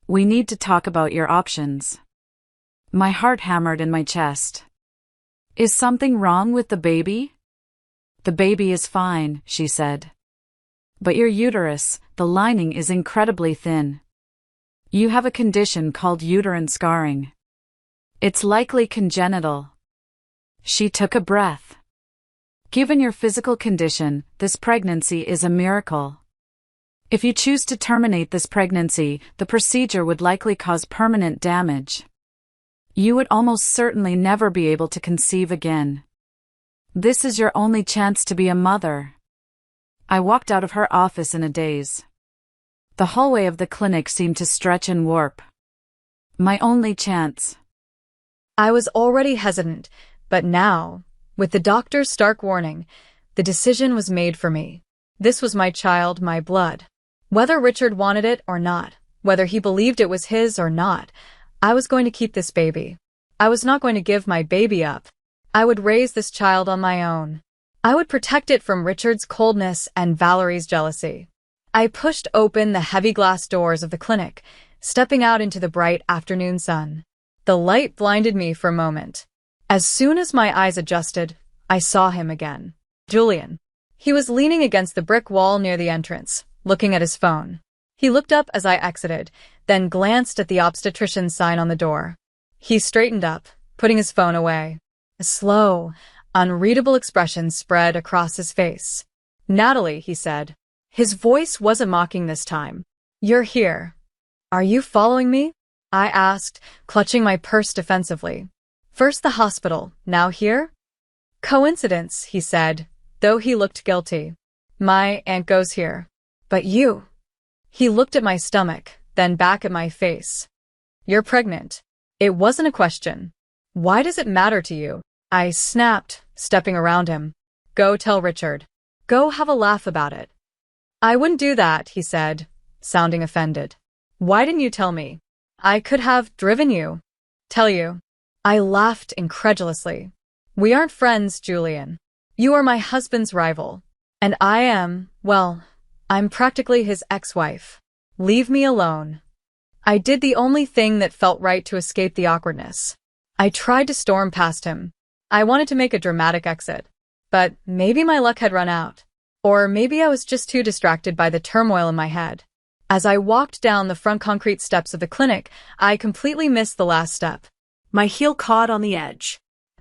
"We need to talk about your options." My heart hammered in my chest. "Is something wrong with the baby?" "The baby is fine," she said. "But your uterus, the lining is incredibly thin. You have a condition called uterine scarring. It's likely congenital." She took a breath. "Given your physical condition, this pregnancy is a miracle. If you choose to terminate this pregnancy, the procedure would likely cause permanent damage. You would almost certainly never be able to conceive again. This is your only chance to be a mother." I walked out of her office in a daze. The hallway of the clinic seemed to stretch and warp. My only chance. I was already hesitant, but now, with the doctor's stark warning, the decision was made for me. This was my child, my blood. Whether Richard wanted it or not, whether he believed it was his or not, I was going to keep this baby. I was not going to give my baby up. I would raise this child on my own. I would protect it from Richard's coldness and Valerie's jealousy. I pushed open the heavy glass doors of the clinic, stepping out into the bright afternoon sun. The light blinded me for a moment. As soon as my eyes adjusted, I saw him again. Julian. He was leaning against the brick wall near the entrance, looking at his phone. He looked up as I exited, then glanced at the obstetrician's sign on the door. He straightened up, putting his phone away. A slow, unreadable expression spread across his face. "Natalie," he said. His voice wasn't mocking this time. "You're here. Are you following me?" I asked, clutching my purse defensively. "First the hospital, now here?" "Coincidence," he said, though he looked guilty. "My aunt goes here. But you?" He looked at my stomach, then back at my face. "You're pregnant." It wasn't a question. "Why does it matter to you?" I snapped, stepping around him. "Go tell Richard. Go have a laugh about it." "I wouldn't do that," he said, sounding offended. "Why didn't you tell me? I could have driven you." "Tell you?" I laughed incredulously. "We aren't friends, Julian. You are my husband's rival. And I am, well, I'm practically his ex-wife. Leave me alone." I did the only thing that felt right to escape the awkwardness. I tried to storm past him. I wanted to make a dramatic exit. But maybe my luck had run out. Or maybe I was just too distracted by the turmoil in my head. As I walked down the front concrete steps of the clinic, I completely missed the last step. My heel caught on the edge.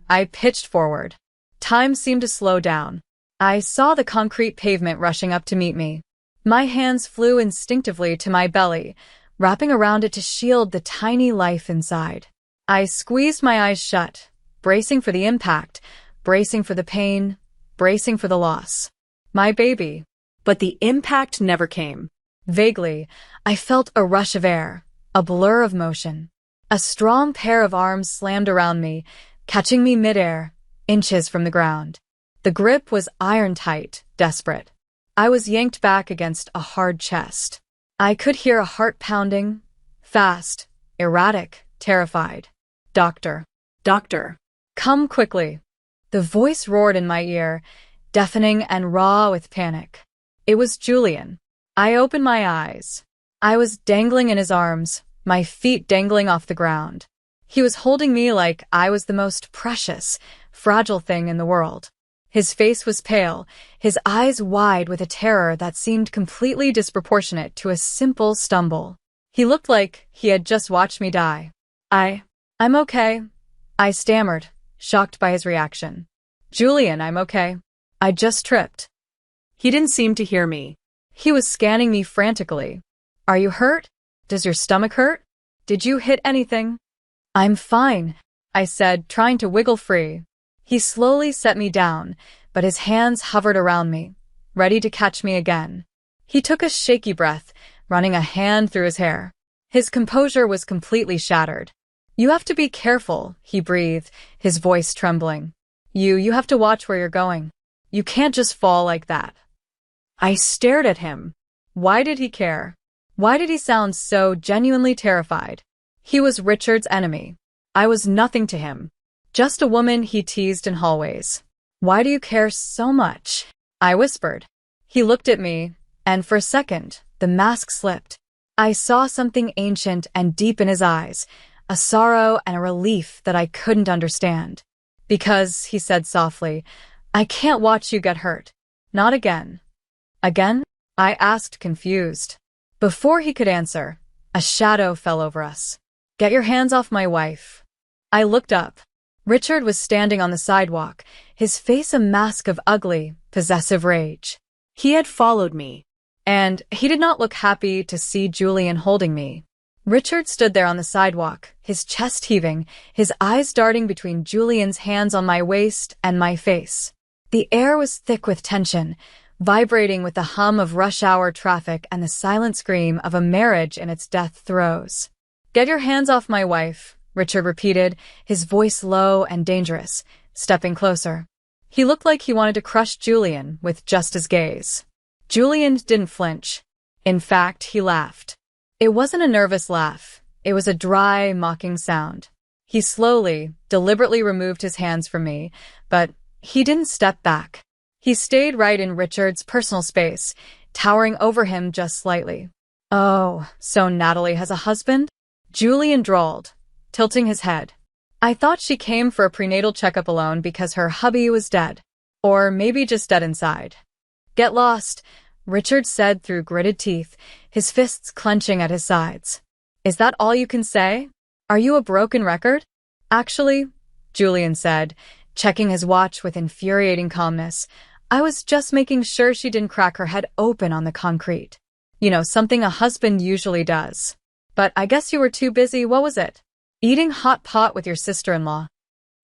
I pitched forward. Time seemed to slow down. I saw the concrete pavement rushing up to meet me. My hands flew instinctively to my belly, wrapping around it to shield the tiny life inside. I squeezed my eyes shut, bracing for the impact, bracing for the pain, bracing for the loss. My baby. But the impact never came. Vaguely, I felt a rush of air, a blur of motion. A strong pair of arms slammed around me, catching me midair, inches from the ground. The grip was iron-tight, desperate. I was yanked back against a hard chest. I could hear a heart pounding, fast, erratic, terrified. "Doctor. Doctor. Come quickly." The voice roared in my ear, deafening and raw with panic. It was Julian. I opened my eyes. I was dangling in his arms, my feet dangling off the ground. He was holding me like I was the most precious, fragile thing in the world. His face was pale, his eyes wide with a terror that seemed completely disproportionate to a simple stumble. He looked like he had just watched me die. I'm okay," I stammered, shocked by his reaction. "Julian, I'm okay. I just tripped." He didn't seem to hear me. He was scanning me frantically. "Are you hurt? Does your stomach hurt? Did you hit anything?" "I'm fine," I said, trying to wiggle free. He slowly set me down, but his hands hovered around me, ready to catch me again. He took a shaky breath, running a hand through his hair. His composure was completely shattered. "You have to be careful," he breathed, his voice trembling. You have to watch where you're going. You can't just fall like that." I stared at him. Why did he care? Why did he sound so genuinely terrified? He was Richard's enemy. I was nothing to him. Just a woman he teased in hallways. Why do you care so much? I whispered. He looked at me, and for a second, the mask slipped. I saw something ancient and deep in his eyes, a sorrow and a relief that I couldn't understand. Because, he said softly, I can't watch you get hurt. Not again. Again? I asked, confused. Before he could answer, a shadow fell over us. Get your hands off my wife. I looked up. Richard was standing on the sidewalk, his face a mask of ugly, possessive rage. He had followed me. And he did not look happy to see Julian holding me. Richard stood there on the sidewalk, his chest heaving, his eyes darting between Julian's hands on my waist and my face. The air was thick with tension, vibrating with the hum of rush-hour traffic and the silent scream of a marriage in its death throes. Get your hands off my wife, Richard repeated, his voice low and dangerous, stepping closer. He looked like he wanted to crush Julian with just his gaze. Julian didn't flinch. In fact, he laughed. It wasn't a nervous laugh. It was a dry, mocking sound. He slowly, deliberately removed his hands from me, but he didn't step back. He stayed right in Richard's personal space, towering over him just slightly. Oh, so Natalie has a husband? Julian drawled, tilting his head. I thought she came for a prenatal checkup alone because her hubby was dead. Or maybe just dead inside. Get lost, Richard said through gritted teeth, his fists clenching at his sides. Is that all you can say? Are you a broken record? Actually, Julian said, checking his watch with infuriating calmness, I was just making sure she didn't crack her head open on the concrete. You know, something a husband usually does. But I guess you were too busy, what was it? Eating hot pot with your sister-in-law.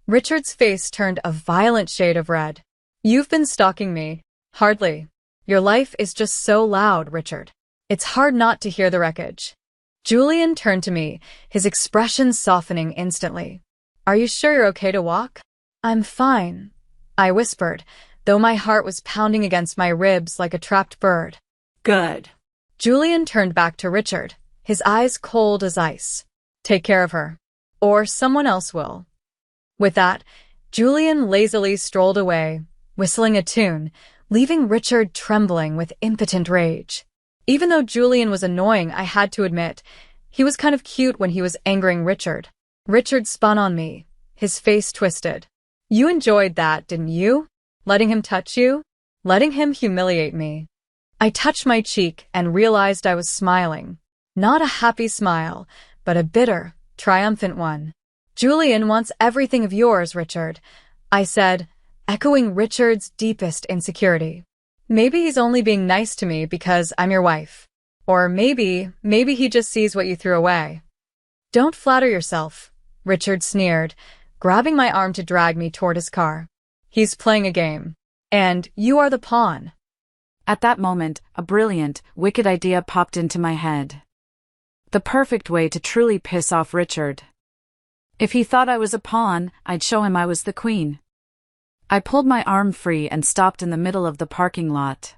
Richard's face turned a violent shade of red. You've been stalking me. Hardly. Your life is just so loud, Richard. It's hard not to hear the wreckage. Julian turned to me, his expression softening instantly. Are you sure you're okay to walk? I'm fine, I whispered, though my heart was pounding against my ribs like a trapped bird. Good. Julian turned back to Richard, his eyes cold as ice. Take care of her. Or someone else will. With that, Julian lazily strolled away, whistling a tune, leaving Richard trembling with impotent rage. Even though Julian was annoying, I had to admit, he was kind of cute when he was angering Richard. Richard spun on me, his face twisted. You enjoyed that, didn't you? Letting him touch you? Letting him humiliate me. I touched my cheek and realized I was smiling. Not a happy smile, but a bitter, triumphant one. Julian wants everything of yours, Richard, I said, echoing Richard's deepest insecurity. Maybe he's only being nice to me because I'm your wife. Or maybe he just sees what you threw away. Don't flatter yourself, Richard sneered, grabbing my arm to drag me toward his car. He's playing a game. And you are the pawn. At that moment, a brilliant, wicked idea popped into my head. The perfect way to truly piss off Richard. If he thought I was a pawn, I'd show him I was the queen. I pulled my arm free and stopped in the middle of the parking lot.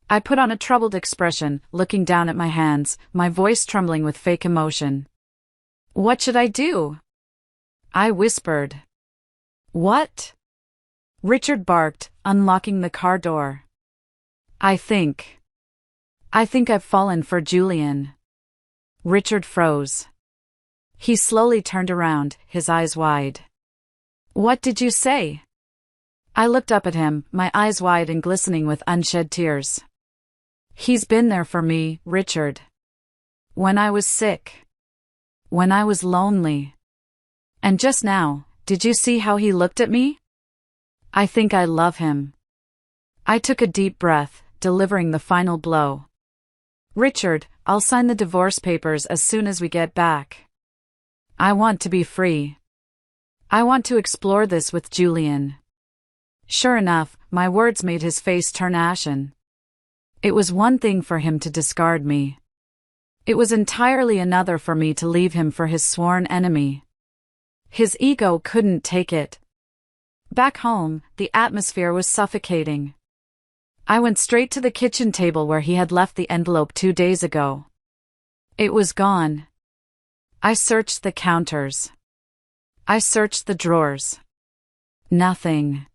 I put on a troubled expression, looking down at my hands, my voice trembling with fake emotion. What should I do? I whispered. What? Richard barked, unlocking the car door. I think I've fallen for Julian. Richard froze. He slowly turned around, his eyes wide. What did you say? I looked up at him, my eyes wide and glistening with unshed tears. He's been there for me, Richard. When I was sick. When I was lonely. And just now, did you see how he looked at me? I think I love him. I took a deep breath, delivering the final blow. Richard, I'll sign the divorce papers as soon as we get back. I want to be free. I want to explore this with Julian. Sure enough, my words made his face turn ashen. It was one thing for him to discard me. It was entirely another for me to leave him for his sworn enemy. His ego couldn't take it. Back home, the atmosphere was suffocating. I went straight to the kitchen table where he had left the envelope 2 days ago. It was gone. I searched the counters. I searched the drawers. Nothing.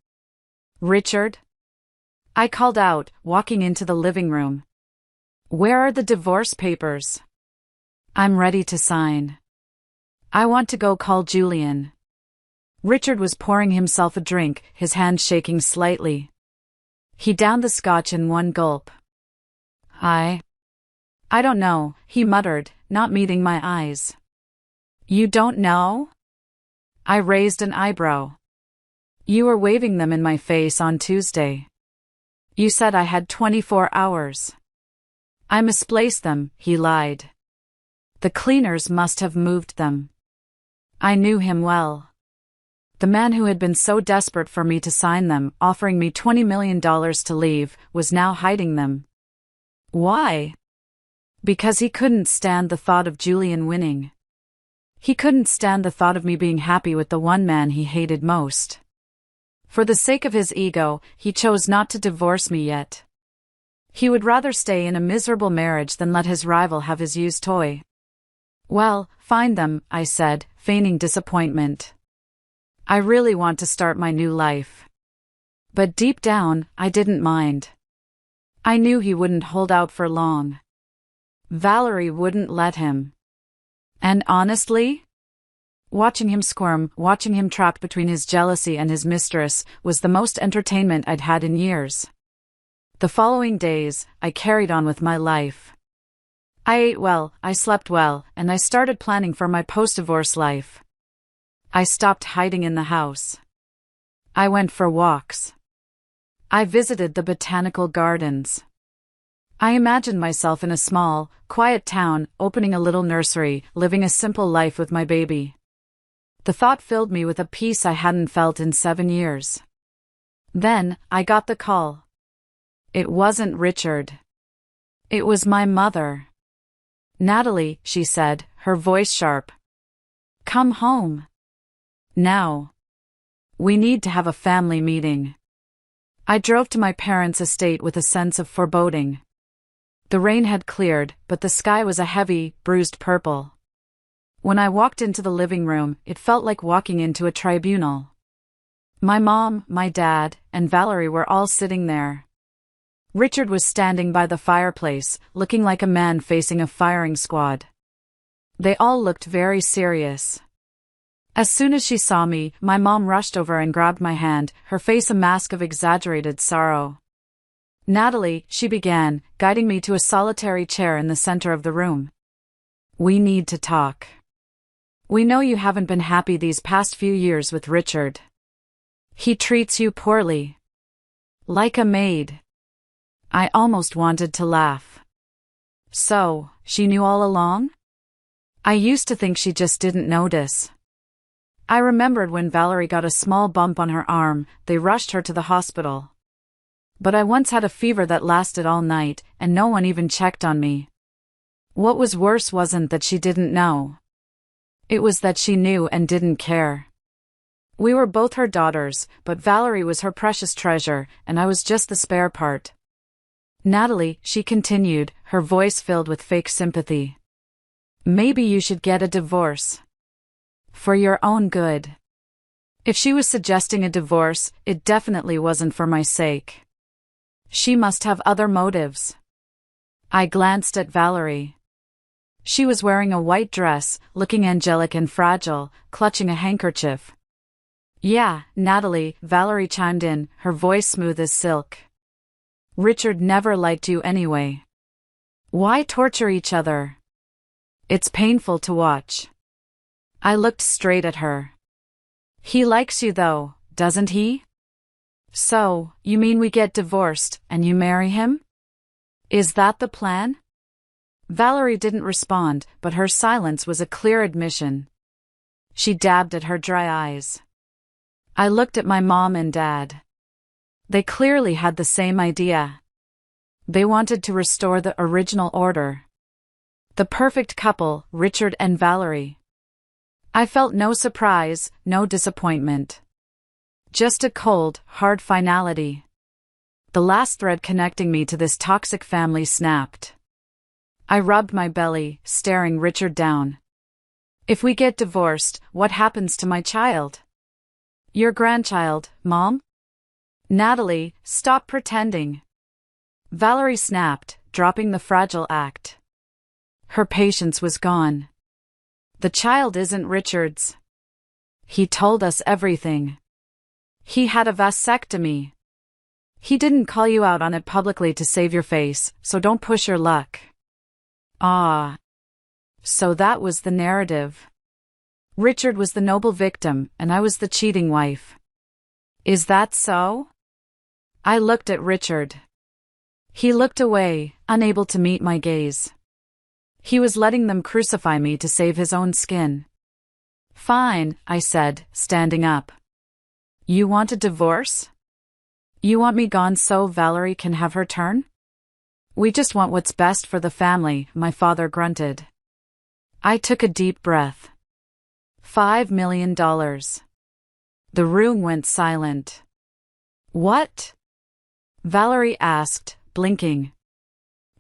Richard? I called out, walking into the living room. Where are the divorce papers? I'm ready to sign. I want to go call Julian. Richard was pouring himself a drink, his hand shaking slightly. He downed the scotch in one gulp. I don't know, he muttered, not meeting my eyes. You don't know? I raised an eyebrow. You were waving them in my face on Tuesday. You said I had 24 hours. I misplaced them, he lied. The cleaners must have moved them. I knew him well. The man who had been so desperate for me to sign them, offering me $20 million to leave, was now hiding them. Why? Because he couldn't stand the thought of Julian winning. He couldn't stand the thought of me being happy with the one man he hated most. For the sake of his ego, he chose not to divorce me yet. He would rather stay in a miserable marriage than let his rival have his used toy. Well, find them, I said, feigning disappointment. I really want to start my new life. But deep down, I didn't mind. I knew he wouldn't hold out for long. Valerie wouldn't let him. And honestly, watching him squirm, watching him trapped between his jealousy and his mistress, was the most entertainment I'd had in years. The following days, I carried on with my life. I ate well, I slept well, and I started planning for my post-divorce life. I stopped hiding in the house. I went for walks. I visited the botanical gardens. I imagined myself in a small, quiet town, opening a little nursery, living a simple life with my baby. The thought filled me with a peace I hadn't felt in 7 years. Then, I got the call. It wasn't Richard. It was my mother. Natalie, she said, her voice sharp. Come home. Now. We need to have a family meeting. I drove to my parents' estate with a sense of foreboding. The rain had cleared, but the sky was a heavy, bruised purple. When I walked into the living room, it felt like walking into a tribunal. My mom, my dad, and Valerie were all sitting there. Richard was standing by the fireplace, looking like a man facing a firing squad. They all looked very serious. As soon as she saw me, my mom rushed over and grabbed my hand, her face a mask of exaggerated sorrow. Natalie, she began, guiding me to a solitary chair in the center of the room. We need to talk. We know you haven't been happy these past few years with Richard. He treats you poorly. Like a maid. I almost wanted to laugh. So, she knew all along? I used to think she just didn't notice. I remembered when Valerie got a small bump on her arm, they rushed her to the hospital. But I once had a fever that lasted all night, and no one even checked on me. What was worse wasn't that she didn't know. It was that she knew and didn't care. We were both her daughters, but Valerie was her precious treasure, and I was just the spare part. Natalie, she continued, her voice filled with fake sympathy. Maybe you should get a divorce. For your own good. If she was suggesting a divorce, it definitely wasn't for my sake. She must have other motives. I glanced at Valerie. She was wearing a white dress, looking angelic and fragile, clutching a handkerchief. Yeah, Natalie, Valerie chimed in, her voice smooth as silk. Richard never liked you anyway. Why torture each other? It's painful to watch. I looked straight at her. He likes you though, doesn't he? So, you mean we get divorced, and you marry him? Is that the plan? Valerie didn't respond, but her silence was a clear admission. She dabbed at her dry eyes. I looked at my mom and dad. They clearly had the same idea. They wanted to restore the original order. The perfect couple, Richard and Valerie. I felt no surprise, no disappointment. Just a cold, hard finality. The last thread connecting me to this toxic family snapped. I rubbed my belly, staring Richard down. If we get divorced, what happens to my child? Your grandchild, Mom? Natalie, stop pretending. Valerie snapped, dropping the fragile act. Her patience was gone. The child isn't Richard's. He told us everything. He had a vasectomy. He didn't call you out on it publicly to save your face, so don't push your luck. Ah. So that was the narrative. Richard was the noble victim, and I was the cheating wife. Is that so? I looked at Richard. He looked away, unable to meet my gaze. He was letting them crucify me to save his own skin. Fine, I said, standing up. You want a divorce? You want me gone so Valerie can have her turn? We just want what's best for the family, my father grunted. I took a deep breath. $5 million. The room went silent. What? Valerie asked, blinking.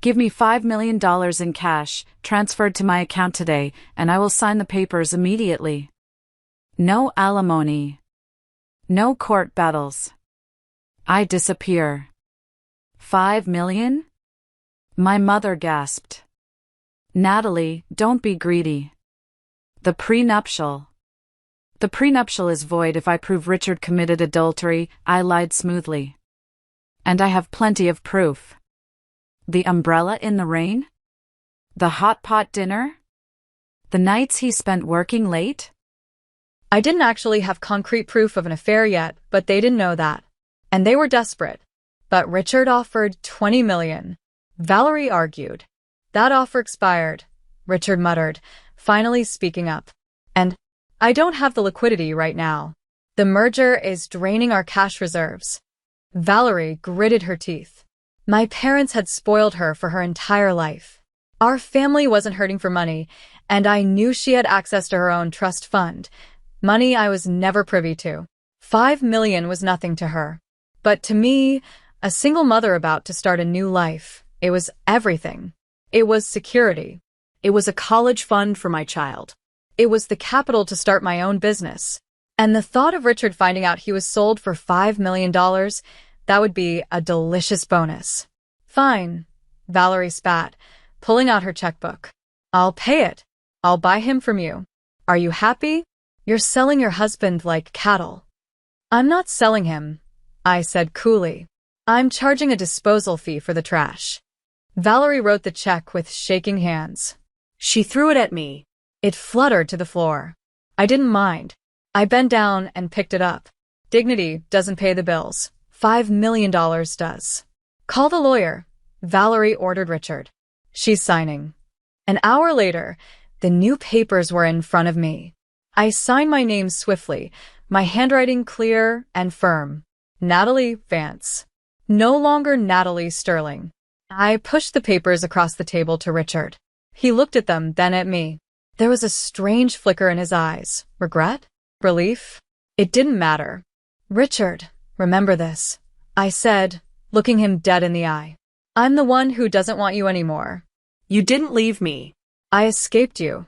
Give me $5 million in cash, transferred to my account today, and I will sign the papers immediately. No alimony. No court battles. I disappear. 5 million? My mother gasped. Natalie, don't be greedy. The prenuptial. The prenuptial is void if I prove Richard committed adultery, I lied smoothly. And I have plenty of proof. The umbrella in the rain? The hot pot dinner? The nights he spent working late? I didn't actually have concrete proof of an affair yet, but they didn't know that. And they were desperate. But Richard offered $20 million. Valerie argued. That offer expired, Richard muttered, finally speaking up. And I don't have the liquidity right now. The merger is draining our cash reserves. Valerie gritted her teeth. My parents had spoiled her for her entire life. Our family wasn't hurting for money, and I knew she had access to her own trust fund, money I was never privy to. $5 million was nothing to her. But to me, a single mother about to start a new life, it was everything. It was security. It was a college fund for my child. It was the capital to start my own business. And the thought of Richard finding out he was sold for $5 million, that would be a delicious bonus. Fine, Valerie spat, pulling out her checkbook. I'll pay it. I'll buy him from you. Are you happy? You're selling your husband like cattle. I'm not selling him, I said coolly. I'm charging a disposal fee for the trash. Valerie wrote the check with shaking hands. She threw it at me. It fluttered to the floor. I didn't mind. I bent down and picked it up. Dignity doesn't pay the bills. $5 million does. Call the lawyer, Valerie ordered Richard. She's signing. An hour later, the new papers were in front of me. I signed my name swiftly, my handwriting clear and firm. Natalie Vance. No longer Natalie Sterling. I pushed the papers across the table to Richard. He looked at them, then at me. There was a strange flicker in his eyes. Regret? Relief? It didn't matter. Richard, remember this, I said, looking him dead in the eye. I'm the one who doesn't want you anymore. You didn't leave me. I escaped you.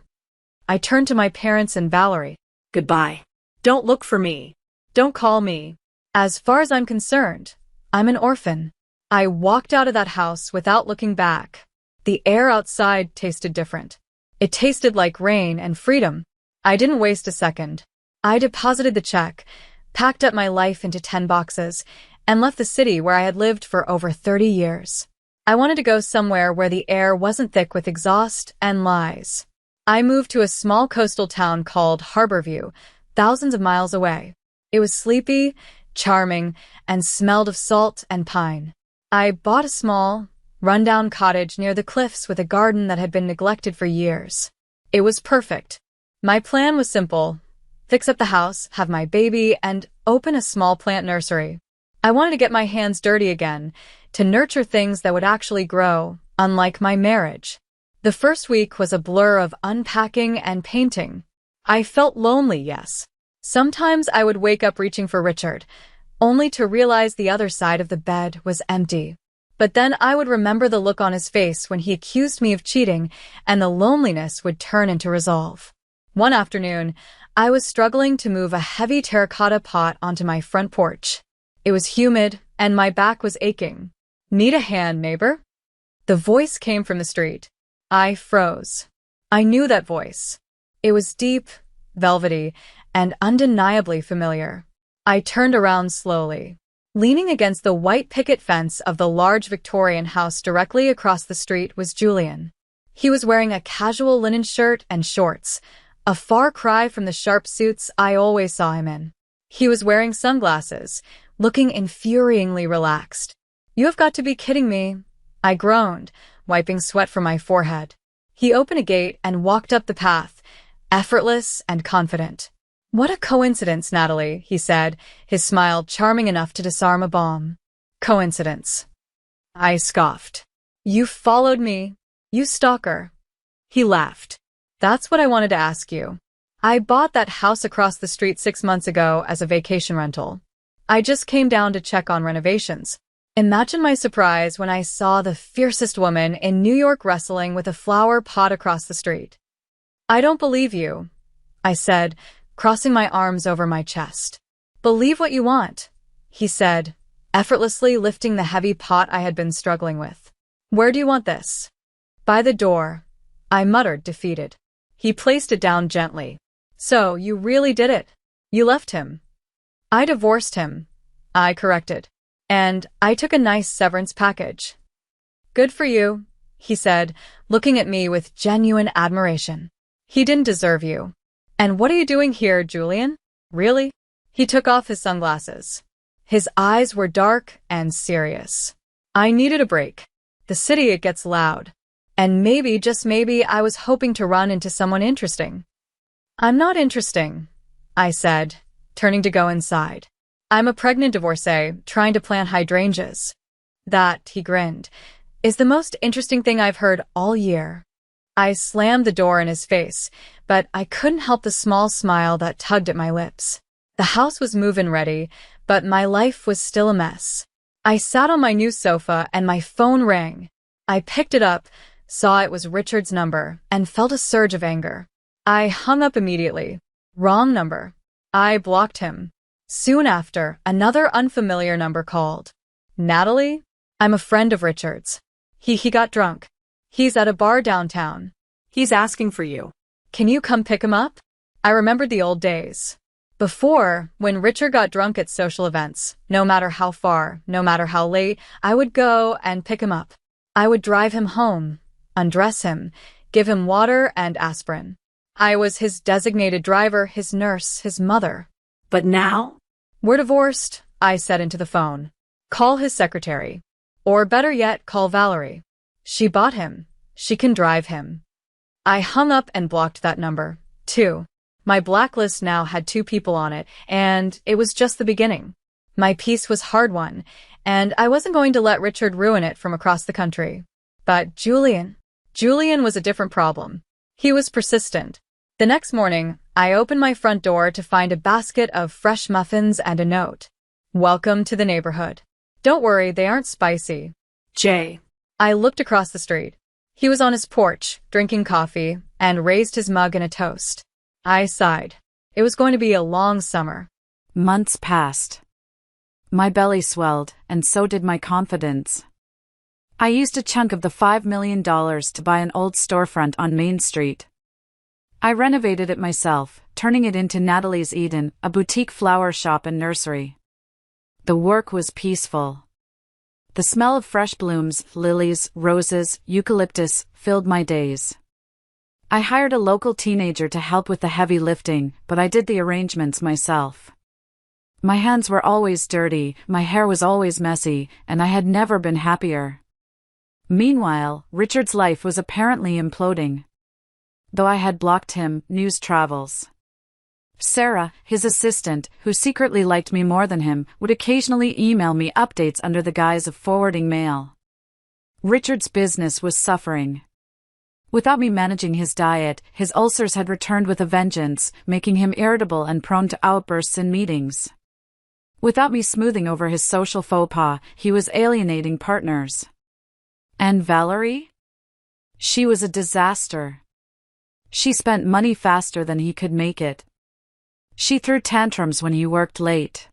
I turned to my parents and Valerie. Goodbye. Don't look for me. Don't call me. As far as I'm concerned, I'm an orphan. I walked out of that house without looking back. The air outside tasted different. It tasted like rain and freedom. I didn't waste a second. I deposited the check, packed up my life into 10 boxes, and left the city where I had lived for over 30 years. I wanted to go somewhere where the air wasn't thick with exhaust and lies. I moved to a small coastal town called Harborview, thousands of miles away. It was sleepy, charming, and smelled of salt and pine. I bought a small, rundown cottage near the cliffs with a garden that had been neglected for years. It was perfect. My plan was simple: fix up the house, have my baby, and open a small plant nursery. I wanted to get my hands dirty again, to nurture things that would actually grow, unlike my marriage. The first week was a blur of unpacking and painting. I felt lonely, yes. Sometimes I would wake up reaching for Richard, only to realize the other side of the bed was empty. But then I would remember the look on his face when he accused me of cheating, and the loneliness would turn into resolve. One afternoon, I was struggling to move a heavy terracotta pot onto my front porch. It was humid, and my back was aching. "Need a hand, neighbor?" The voice came from the street. I froze. I knew that voice. It was deep, velvety, and undeniably familiar. I turned around slowly. Leaning against the white picket fence of the large Victorian house directly across the street was Julian. He was wearing a casual linen shirt and shorts, a far cry from the sharp suits I always saw him in. He was wearing sunglasses, looking infuriatingly relaxed. "You have got to be kidding me," I groaned, wiping sweat from my forehead. He opened a gate and walked up the path, effortless and confident. "What a coincidence, Natalie," he said, his smile charming enough to disarm a bomb. "Coincidence?" I scoffed. "You followed me, you stalker." He laughed. "That's what I wanted to ask you. I bought that house across the street 6 months ago as a vacation rental. I just came down to check on renovations. Imagine my surprise when I saw the fiercest woman in New York wrestling with a flower pot across the street." "I don't believe you," I said, crossing my arms over my chest. "Believe what you want," he said, effortlessly lifting the heavy pot I had been struggling with. "Where do you want this?" "By the door," I muttered, defeated. He placed it down gently. "So, you really did it. You left him." "I divorced him," I corrected. "And I took a nice severance package." "Good for you," he said, looking at me with genuine admiration. "He didn't deserve you." "And what are you doing here, Julian? Really?" He took off his sunglasses. His eyes were dark and serious. I needed a break. The city, it gets loud. And maybe, just maybe, I was hoping to run into someone interesting. "I'm not interesting," I said, turning to go inside. "I'm a pregnant divorcee trying to plant hydrangeas." "That," he grinned, "is the most interesting thing I've heard all year." I slammed the door in his face, but I couldn't help the small smile that tugged at my lips. The house was move-in ready, but my life was still a mess. I sat on my new sofa and my phone rang. I picked it up, saw it was Richard's number, and felt a surge of anger. I hung up immediately. Wrong number. I blocked him. Soon after, another unfamiliar number called. "Natalie? I'm a friend of Richard's. He got drunk. He's at a bar downtown. He's asking for you. Can you come pick him up?" I remembered the old days. Before, when Richard got drunk at social events, no matter how far, no matter how late, I would go and pick him up. I would drive him home, undress him, give him water and aspirin. I was his designated driver, his nurse, his mother. But now? "We're divorced," I said into the phone. "Call his secretary. Or better yet, call Valerie. She bought him. She can drive him." I hung up and blocked that number, too. My blacklist now had 2 people on it, and it was just the beginning. My peace was hard-won, and I wasn't going to let Richard ruin it from across the country. But Julian was a different problem. He was persistent. The next morning, I opened my front door to find a basket of fresh muffins and a note. "Welcome to the neighborhood. Don't worry, they aren't spicy. Jay." I looked across the street. He was on his porch, drinking coffee, and raised his mug in a toast. I sighed. It was going to be a long summer. Months passed. My belly swelled, and so did my confidence. I used a chunk of the $5 million to buy an old storefront on Main Street. I renovated it myself, turning it into Natalie's Eden, a boutique flower shop and nursery. The work was peaceful. The smell of fresh blooms, lilies, roses, eucalyptus, filled my days. I hired a local teenager to help with the heavy lifting, but I did the arrangements myself. My hands were always dirty, my hair was always messy, and I had never been happier. Meanwhile, Richard's life was apparently imploding. Though I had blocked him, news travels. Sarah, his assistant, who secretly liked me more than him, would occasionally email me updates under the guise of forwarding mail. Richard's business was suffering. Without me managing his diet, his ulcers had returned with a vengeance, making him irritable and prone to outbursts in meetings. Without me smoothing over his social faux pas, he was alienating partners. And Valerie? She was a disaster. She spent money faster than he could make it. She threw tantrums when he worked late.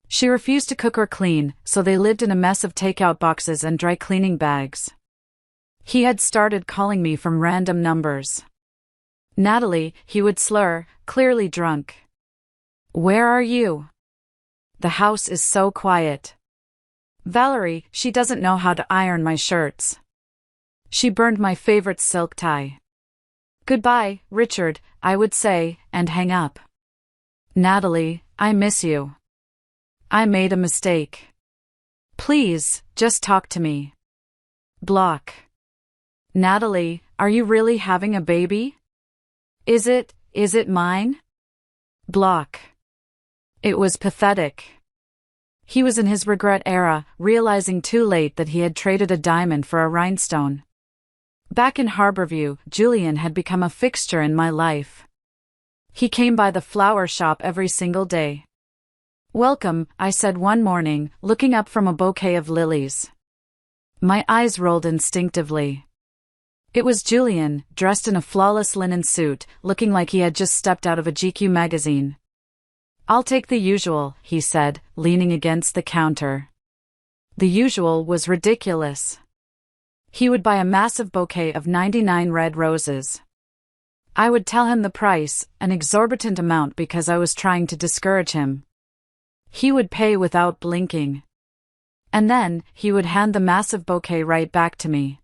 She refused to cook or clean, so they lived in a mess of takeout boxes and dry cleaning bags. He had started calling me from random numbers. Natalie, he would slur, clearly drunk. Where are you? The house is so quiet. Valerie, she doesn't know how to iron my shirts. She burned my favorite silk tie. Goodbye, Richard, I would say, and hang up. Natalie, I miss you. I made a mistake. Please, just talk to me. Block. Natalie, are you really having a baby? Is it mine? Block. It was pathetic. He was in his regret era, realizing too late that he had traded a diamond for a rhinestone. Back in Harborview, Julian had become a fixture in my life. He came by the flower shop every single day. Welcome, I said one morning, looking up from a bouquet of lilies. My eyes rolled instinctively. It was Julian, dressed in a flawless linen suit, looking like he had just stepped out of a GQ magazine. I'll take the usual, he said, leaning against the counter. The usual was ridiculous. He would buy a massive bouquet of 99 red roses. I would tell him the price, an exorbitant amount because I was trying to discourage him. He would pay without blinking. And then, he would hand the massive bouquet right back to me.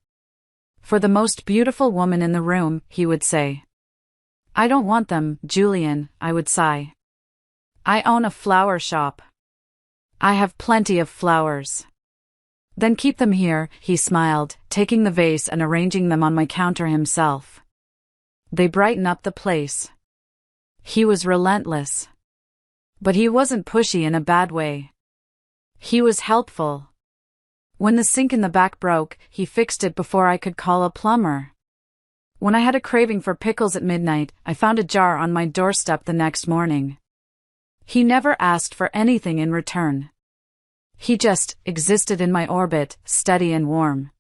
For the most beautiful woman in the room, he would say. I don't want them, Julian, I would sigh. I own a flower shop. I have plenty of flowers. Then keep them here, he smiled, taking the vase and arranging them on my counter himself. They brighten up the place. He was relentless. But he wasn't pushy in a bad way. He was helpful. When the sink in the back broke, he fixed it before I could call a plumber. When I had a craving for pickles at midnight, I found a jar on my doorstep the next morning. He never asked for anything in return. He just existed in my orbit, steady and warm.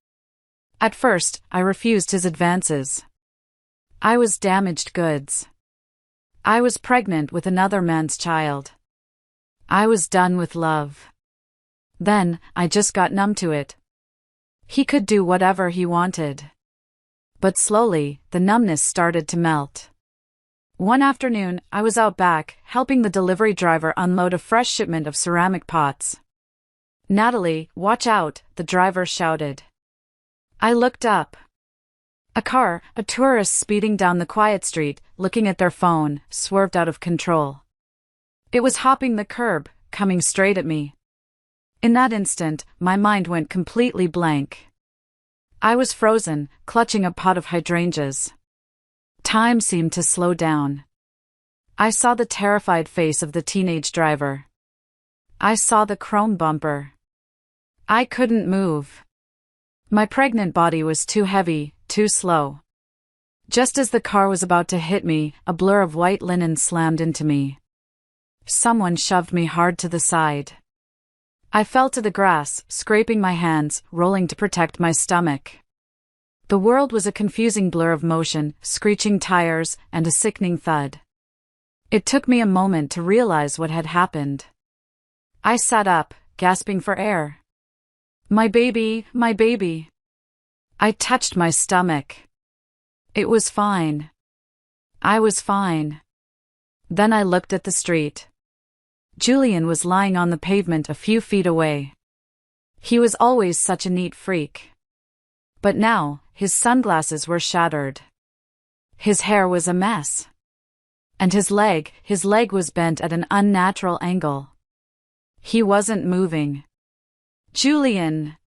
At first, I refused his advances. I was damaged goods. I was pregnant with another man's child. I was done with love. Then, I just got numb to it. He could do whatever he wanted. But slowly, the numbness started to melt. One afternoon, I was out back, helping the delivery driver unload a fresh shipment of ceramic pots. Natalie, watch out, the driver shouted. I looked up. A car, a tourist speeding down the quiet street, looking at their phone, swerved out of control. It was hopping the curb, coming straight at me. In that instant, my mind went completely blank. I was frozen, clutching a pot of hydrangeas. Time seemed to slow down. I saw the terrified face of the teenage driver. I saw the chrome bumper. I couldn't move. My pregnant body was too heavy, too slow. Just as the car was about to hit me, a blur of white linen slammed into me. Someone shoved me hard to the side. I fell to the grass, scraping my hands, rolling to protect my stomach. The world was a confusing blur of motion, screeching tires, and a sickening thud. It took me a moment to realize what had happened. I sat up, gasping for air. My baby, my baby. I touched my stomach. It was fine. I was fine. Then I looked at the street. Julian was lying on the pavement a few feet away. He was always such a neat freak. But now, his sunglasses were shattered. His hair was a mess. And his leg was bent at an unnatural angle. He wasn't moving. Julian!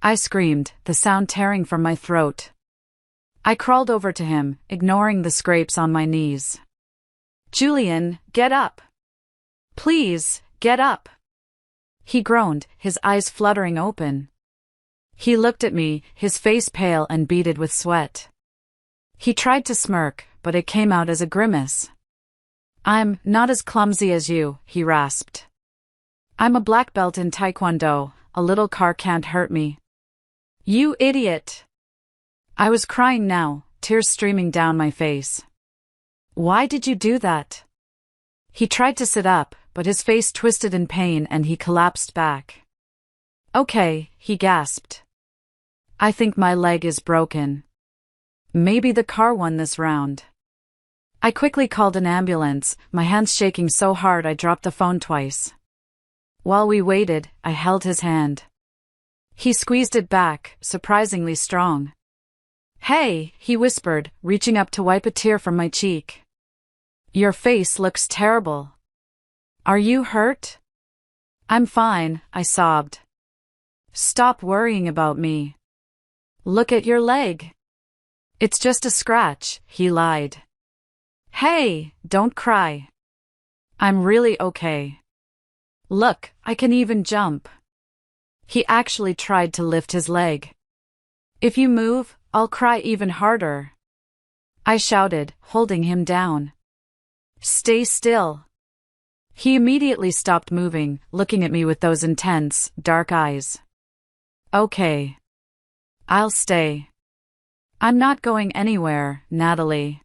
I screamed, the sound tearing from my throat. I crawled over to him, ignoring the scrapes on my knees. Julian, get up! Please, get up! He groaned, his eyes fluttering open. He looked at me, his face pale and beaded with sweat. He tried to smirk, but it came out as a grimace. I'm not as clumsy as you, he rasped. I'm a black belt in Taekwondo. A little car can't hurt me. You idiot! I was crying now, tears streaming down my face. Why did you do that? He tried to sit up, but his face twisted in pain and he collapsed back. Okay, he gasped. I think my leg is broken. Maybe the car won this round. I quickly called an ambulance, my hands shaking so hard I dropped the phone twice. While we waited, I held his hand. He squeezed it back, surprisingly strong. Hey, he whispered, reaching up to wipe a tear from my cheek. Your face looks terrible. Are you hurt? I'm fine, I sobbed. Stop worrying about me. Look at your leg. It's just a scratch, he lied. Hey, don't cry. I'm really okay. Look, I can even jump. He actually tried to lift his leg. If you move, I'll cry even harder. I shouted, holding him down. Stay still. He immediately stopped moving, looking at me with those intense, dark eyes. Okay. I'll stay. I'm not going anywhere, Natalie.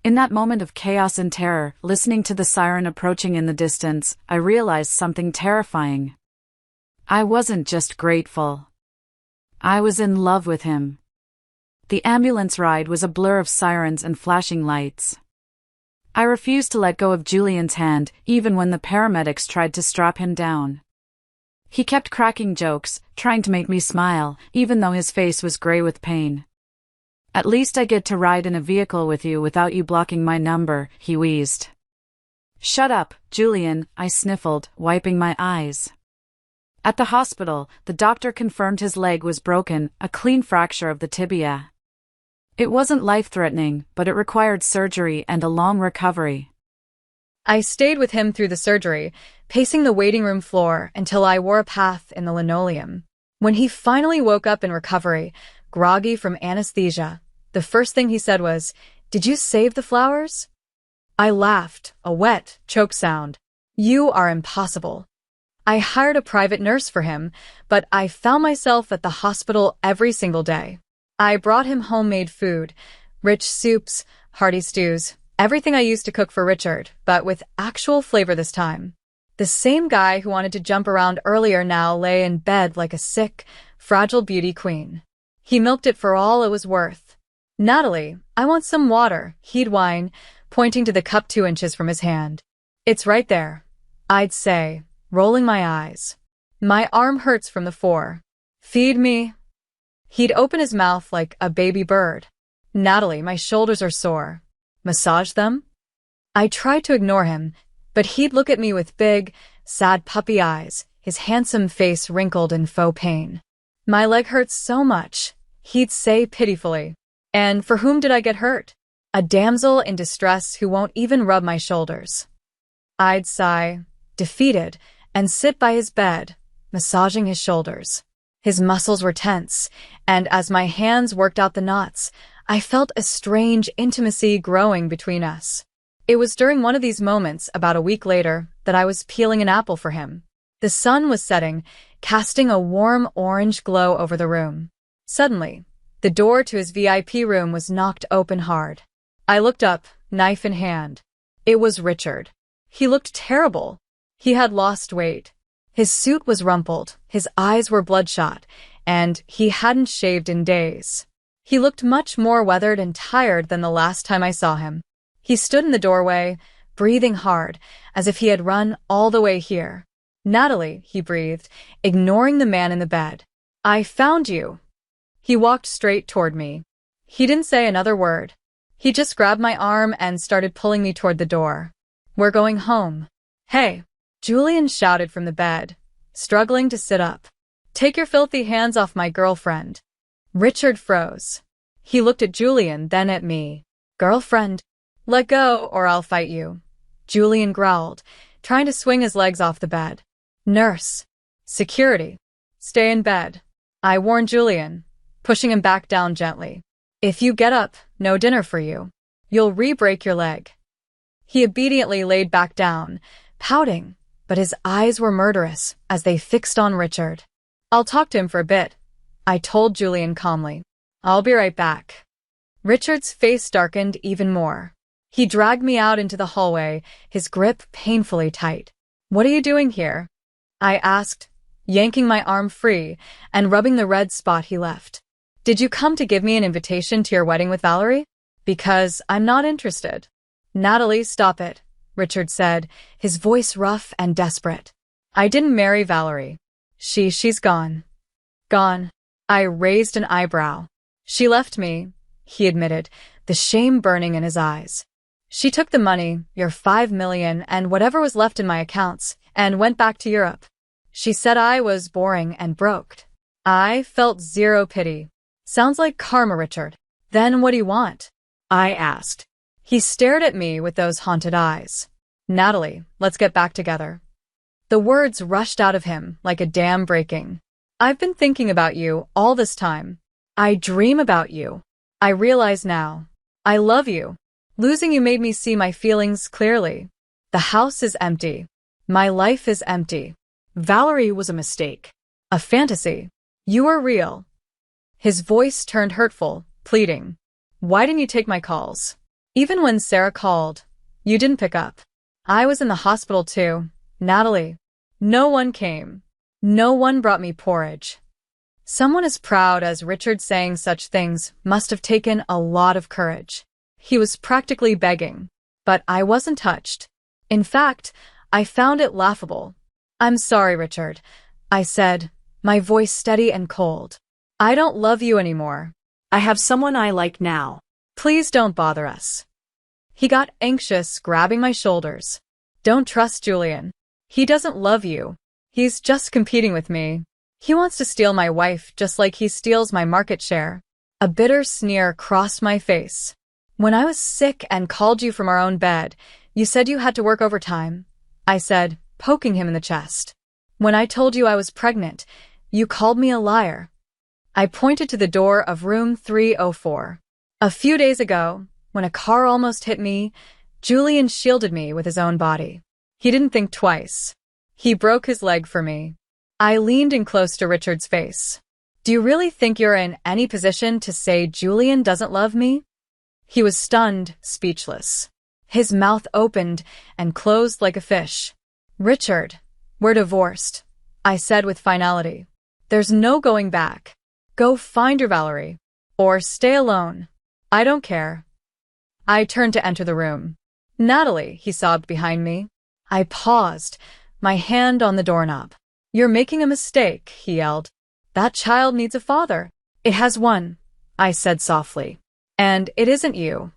In that moment of chaos and terror, listening to the siren approaching in the distance, I realized something terrifying. I wasn't just grateful. I was in love with him. The ambulance ride was a blur of sirens and flashing lights. I refused to let go of Julian's hand, even when the paramedics tried to strap him down. He kept cracking jokes, trying to make me smile, even though his face was gray with pain. At least I get to ride in a vehicle with you without you blocking my number, he wheezed. Shut up, Julian, I sniffled, wiping my eyes. At the hospital, the doctor confirmed his leg was broken, a clean fracture of the tibia. It wasn't life-threatening, but it required surgery and a long recovery. I stayed with him through the surgery, pacing the waiting room floor until I wore a path in the linoleum. When he finally woke up in recovery, groggy from anesthesia, the first thing he said was, "Did you save the flowers?" I laughed, a wet, choke sound. You are impossible. I hired a private nurse for him, but I found myself at the hospital every single day. I brought him homemade food, rich soups, hearty stews, everything I used to cook for Richard, but with actual flavor this time. The same guy who wanted to jump around earlier now lay in bed like a sick, fragile beauty queen. He milked it for all it was worth. Natalie, I want some water, he'd whine, pointing to the cup 2 inches from his hand. It's right there, I'd say, rolling my eyes. My arm hurts from the 4. Feed me. He'd open his mouth like a baby bird. Natalie, my shoulders are sore. Massage them? I tried to ignore him, but he'd look at me with big, sad puppy eyes, his handsome face wrinkled in faux pain. My leg hurts so much, he'd say pitifully. And for whom did I get hurt? A damsel in distress who won't even rub my shoulders. I'd sigh, defeated, and sit by his bed, massaging his shoulders. His muscles were tense, and as my hands worked out the knots, I felt a strange intimacy growing between us. It was during one of these moments, about a week later, that I was peeling an apple for him. The sun was setting, casting a warm orange glow over the room. Suddenly, the door to his VIP room was knocked open hard. I looked up, knife in hand. It was Richard. He looked terrible. He had lost weight. His suit was rumpled, his eyes were bloodshot, and he hadn't shaved in days. He looked much more weathered and tired than the last time I saw him. He stood in the doorway, breathing hard, as if he had run all the way here. Natalie, he breathed, ignoring the man in the bed. I found you. He walked straight toward me. He didn't say another word. He just grabbed my arm and started pulling me toward the door. We're going home. Hey, Julian shouted from the bed, struggling to sit up. Take your filthy hands off my girlfriend. Richard froze. He looked at Julian, then at me. Girlfriend? Let go or I'll fight you. Julian growled, trying to swing his legs off the bed. Nurse. Security. Stay in bed. I warned Julian, pushing him back down gently. If you get up, no dinner for you. You'll re-break your leg. He obediently laid back down, pouting. but his eyes were murderous as they fixed on Richard. I'll talk to him for a bit, I told Julian calmly. I'll be right back. Richard's face darkened even more. He dragged me out into the hallway, his grip painfully tight. What are you doing here? I asked, yanking my arm free and rubbing the red spot he left. Did you come to give me an invitation to your wedding with Valerie? Because I'm not interested. Natalie, stop it, Richard said, his voice rough and desperate. I didn't marry Valerie. She's gone. Gone. I raised an eyebrow. She left me, he admitted, the shame burning in his eyes. She took the money, your $5 million, and whatever was left in my accounts, and went back to Europe. She said I was boring and broke. I felt zero pity. Sounds like karma, Richard. Then what do you want? I asked. He stared at me with those haunted eyes. Natalie, let's get back together. The words rushed out of him like a dam breaking. I've been thinking about you all this time. I dream about you. I realize now. I love you. Losing you made me see my feelings clearly. The house is empty. My life is empty. Valerie was a mistake. A fantasy. You are real. His voice turned hurtful, pleading. Why didn't you take my calls? Even when Sarah called, you didn't pick up. I was in the hospital too, Natalie. No one came. No one brought me porridge. Someone as proud as Richard saying such things must have taken a lot of courage. He was practically begging, but I wasn't touched. In fact, I found it laughable. I'm sorry, Richard, I said, my voice steady and cold. I don't love you anymore. I have someone I like now. Please don't bother us. He got anxious, grabbing my shoulders. Don't trust Julian. He doesn't love you. He's just competing with me. He wants to steal my wife just like he steals my market share. A bitter sneer crossed my face. When I was sick and called you from our own bed, you said you had to work overtime, I said, poking him in the chest. When I told you I was pregnant, you called me a liar. I pointed to the door of room 304. A few days ago, when a car almost hit me, Julian shielded me with his own body. He didn't think twice. He broke his leg for me. I leaned in close to Richard's face. Do you really think you're in any position to say Julian doesn't love me? He was stunned, speechless. His mouth opened and closed like a fish. Richard, we're divorced, I said with finality. There's no going back. Go find your Valerie. Or stay alone. I don't care. I turned to enter the room. Natalie, he sobbed behind me. I paused, my hand on the doorknob. You're making a mistake, he yelled. That child needs a father. It has one, I said softly. And it isn't you.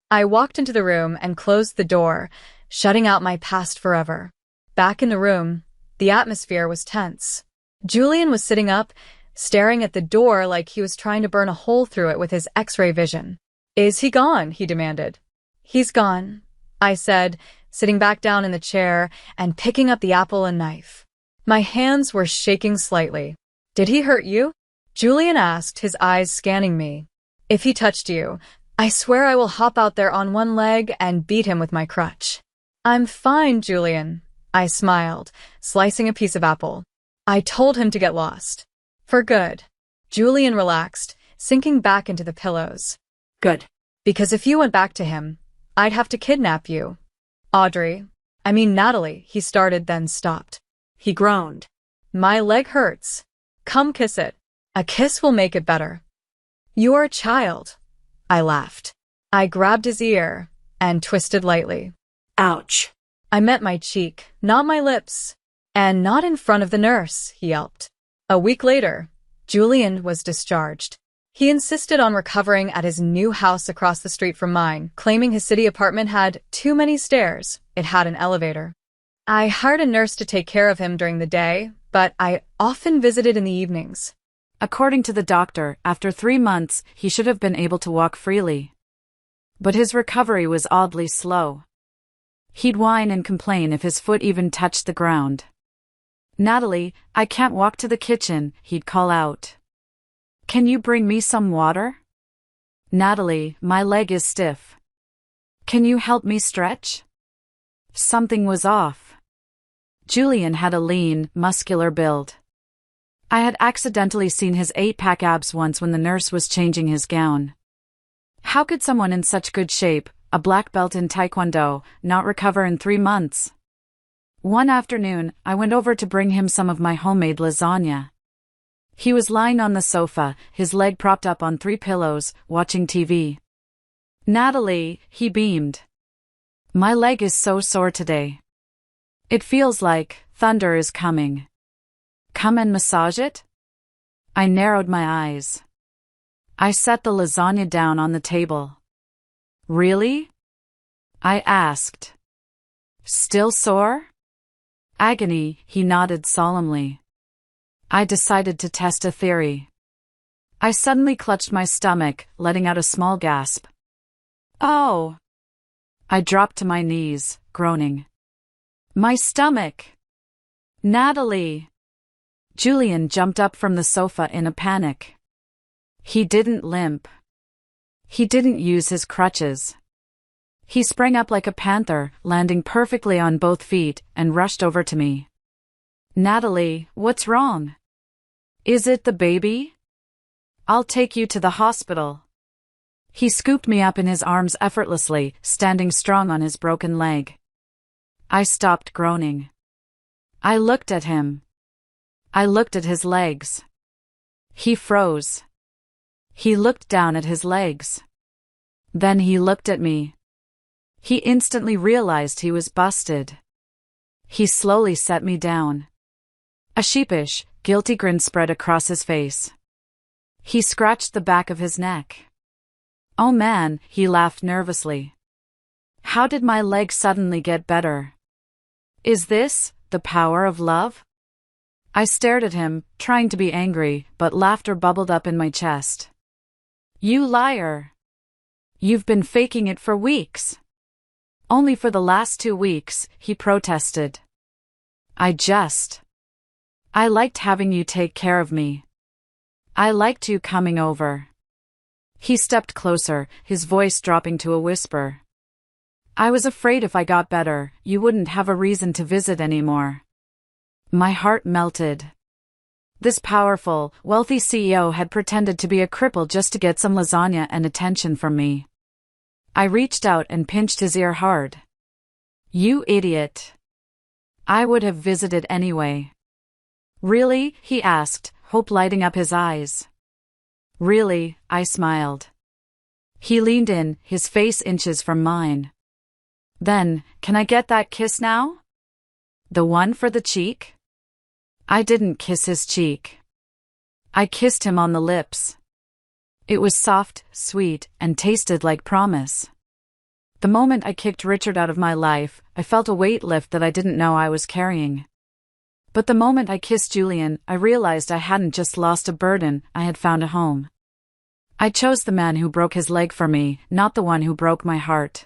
I walked into the room and closed the door, shutting out my past forever. Back in the room, the atmosphere was tense. Julian was sitting up, staring at the door like he was trying to burn a hole through it with his X-ray vision. Is he gone? He demanded. He's gone, I said, sitting back down in the chair and picking up the apple and knife. My hands were shaking slightly. Did he hurt you? Julian asked, his eyes scanning me. If he touched you, I swear I will hop out there on one leg and beat him with my crutch. I'm fine, Julian, I smiled, slicing a piece of apple. I told him to get lost. For good. Julian relaxed, sinking back into the pillows. Good. Because if you went back to him, I'd have to kidnap you. Natalie, he started then stopped. He groaned. My leg hurts. Come kiss it. A kiss will make it better. You're a child. I laughed. I grabbed his ear and twisted lightly. Ouch. I met my cheek, not my lips. And not in front of the nurse, he yelped. A week later, Julian was discharged. He insisted on recovering at his new house across the street from mine, claiming his city apartment had too many stairs. It had an elevator. I hired a nurse to take care of him during the day, but I often visited in the evenings. According to the doctor, after 3 months, he should have been able to walk freely. But his recovery was oddly slow. He'd whine and complain if his foot even touched the ground. Natalie, I can't walk to the kitchen, he'd call out. Can you bring me some water? Natalie, my leg is stiff. Can you help me stretch? Something was off. Julian had a lean, muscular build. I had accidentally seen his 8-pack abs once when the nurse was changing his gown. How could someone in such good shape, a black belt in Taekwondo, not recover in 3 months? One afternoon, I went over to bring him some of my homemade lasagna. He was lying on the sofa, his leg propped up on 3 pillows, watching TV. "Natalie," he beamed. "My leg is so sore today. It feels like thunder is coming. Come and massage it?" I narrowed my eyes. I set the lasagna down on the table. "Really?" I asked. "Still sore?" "Agony," he nodded solemnly. I decided to test a theory. I suddenly clutched my stomach, letting out a small gasp. "Oh!" I dropped to my knees, groaning. "My stomach! Natalie!" Julian jumped up from the sofa in a panic. He didn't limp. He didn't use his crutches. He sprang up like a panther, landing perfectly on both feet, and rushed over to me. "Natalie, what's wrong? Is it the baby? I'll take you to the hospital." He scooped me up in his arms effortlessly, standing strong on his broken leg. I stopped groaning. I looked at him. I looked at his legs. He froze. He looked down at his legs. Then he looked at me. He instantly realized he was busted. He slowly set me down. A sheepish, guilty grin spread across his face. He scratched the back of his neck. "Oh man," he laughed nervously. "How did my leg suddenly get better? Is this the power of love?" I stared at him, trying to be angry, but laughter bubbled up in my chest. "You liar! You've been faking it for weeks." "Only for the last 2 weeks," he protested. I liked having you take care of me. I liked you coming over." He stepped closer, his voice dropping to a whisper. "I was afraid if I got better, you wouldn't have a reason to visit anymore." My heart melted. This powerful, wealthy CEO had pretended to be a cripple just to get some lasagna and attention from me. I reached out and pinched his ear hard. "You idiot. I would have visited anyway." "Really?" he asked, hope lighting up his eyes. "Really," I smiled. He leaned in, his face inches from mine. "Then, can I get that kiss now? The one for the cheek?" I didn't kiss his cheek. I kissed him on the lips. It was soft, sweet, and tasted like promise. The moment I kicked Richard out of my life, I felt a weight lift that I didn't know I was carrying. But the moment I kissed Julian, I realized I hadn't just lost a burden, I had found a home. I chose the man who broke his leg for me, not the one who broke my heart.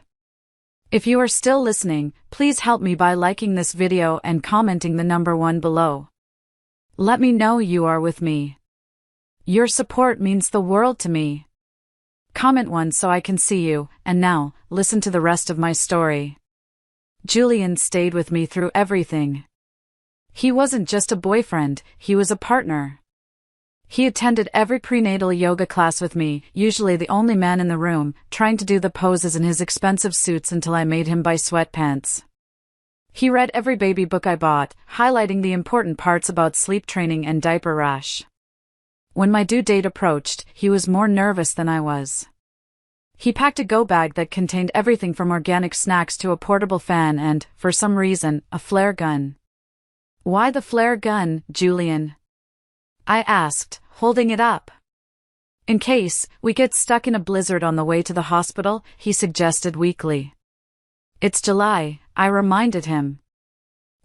If you are still listening, please help me by liking this video and commenting the number 1 below. Let me know you are with me. Your support means the world to me. Comment 1 so I can see you, and now, listen to the rest of my story. Julian stayed with me through everything. He wasn't just a boyfriend, he was a partner. He attended every prenatal yoga class with me, usually the only man in the room, trying to do the poses in his expensive suits until I made him buy sweatpants. He read every baby book I bought, highlighting the important parts about sleep training and diaper rash. When my due date approached, he was more nervous than I was. He packed a go bag that contained everything from organic snacks to a portable fan and, for some reason, a flare gun. "Why the flare gun, Julian?" I asked, holding it up. "In case we get stuck in a blizzard on the way to the hospital," he suggested weakly. "It's July," I reminded him.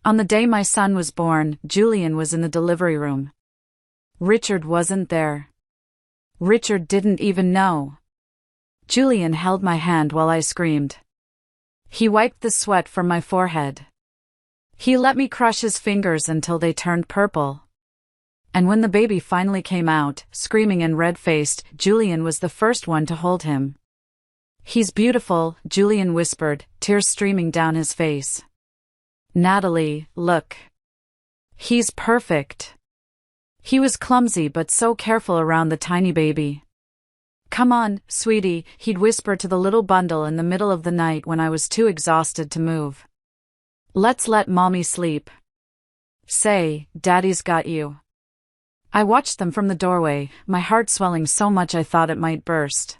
On the day my son was born, Julian was in the delivery room. Richard wasn't there. Richard didn't even know. Julian held my hand while I screamed. He wiped the sweat from my forehead. He let me crush his fingers until they turned purple. And when the baby finally came out, screaming and red-faced, Julian was the first one to hold him. "He's beautiful," Julian whispered, tears streaming down his face. Natalie, look. He's perfect. He was clumsy but so careful around the tiny baby. Come on, sweetie, he'd whisper to the little bundle in the middle of the night when I was too exhausted to move. Let's let mommy sleep. Say, daddy's got you. I watched them from the doorway, my heart swelling so much I thought it might burst.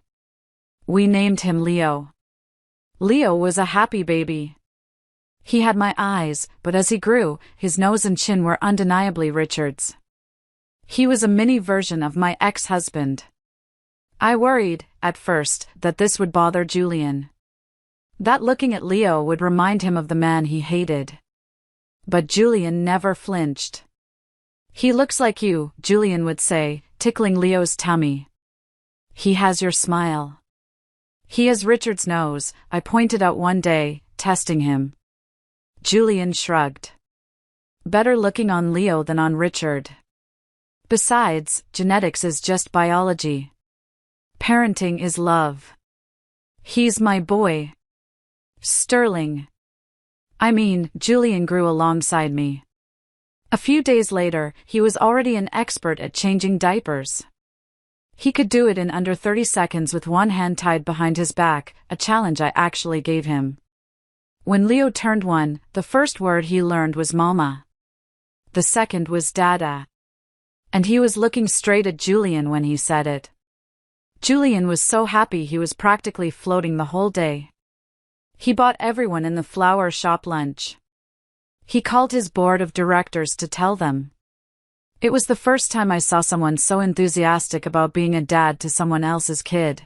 We named him Leo. Leo was a happy baby. He had my eyes, but as he grew, his nose and chin were undeniably Richard's. He was a mini version of my ex-husband. I worried, at first, that this would bother Julian. That looking at Leo would remind him of the man he hated. But Julian never flinched. He looks like you, Julian would say, tickling Leo's tummy. He has your smile. He has Richard's nose, I pointed out one day, testing him. Julian shrugged. Better looking on Leo than on Richard. Besides, genetics is just biology. Parenting is love. He's my boy. Sterling. Julian grew alongside me. A few days later, he was already an expert at changing diapers. He could do it in under 30 seconds with one hand tied behind his back, a challenge I actually gave him. When Leo turned 1, the first word he learned was mama. The second was dada. And he was looking straight at Julian when he said it. Julian was so happy he was practically floating the whole day. He bought everyone in the flower shop lunch. He called his board of directors to tell them. It was the first time I saw someone so enthusiastic about being a dad to someone else's kid.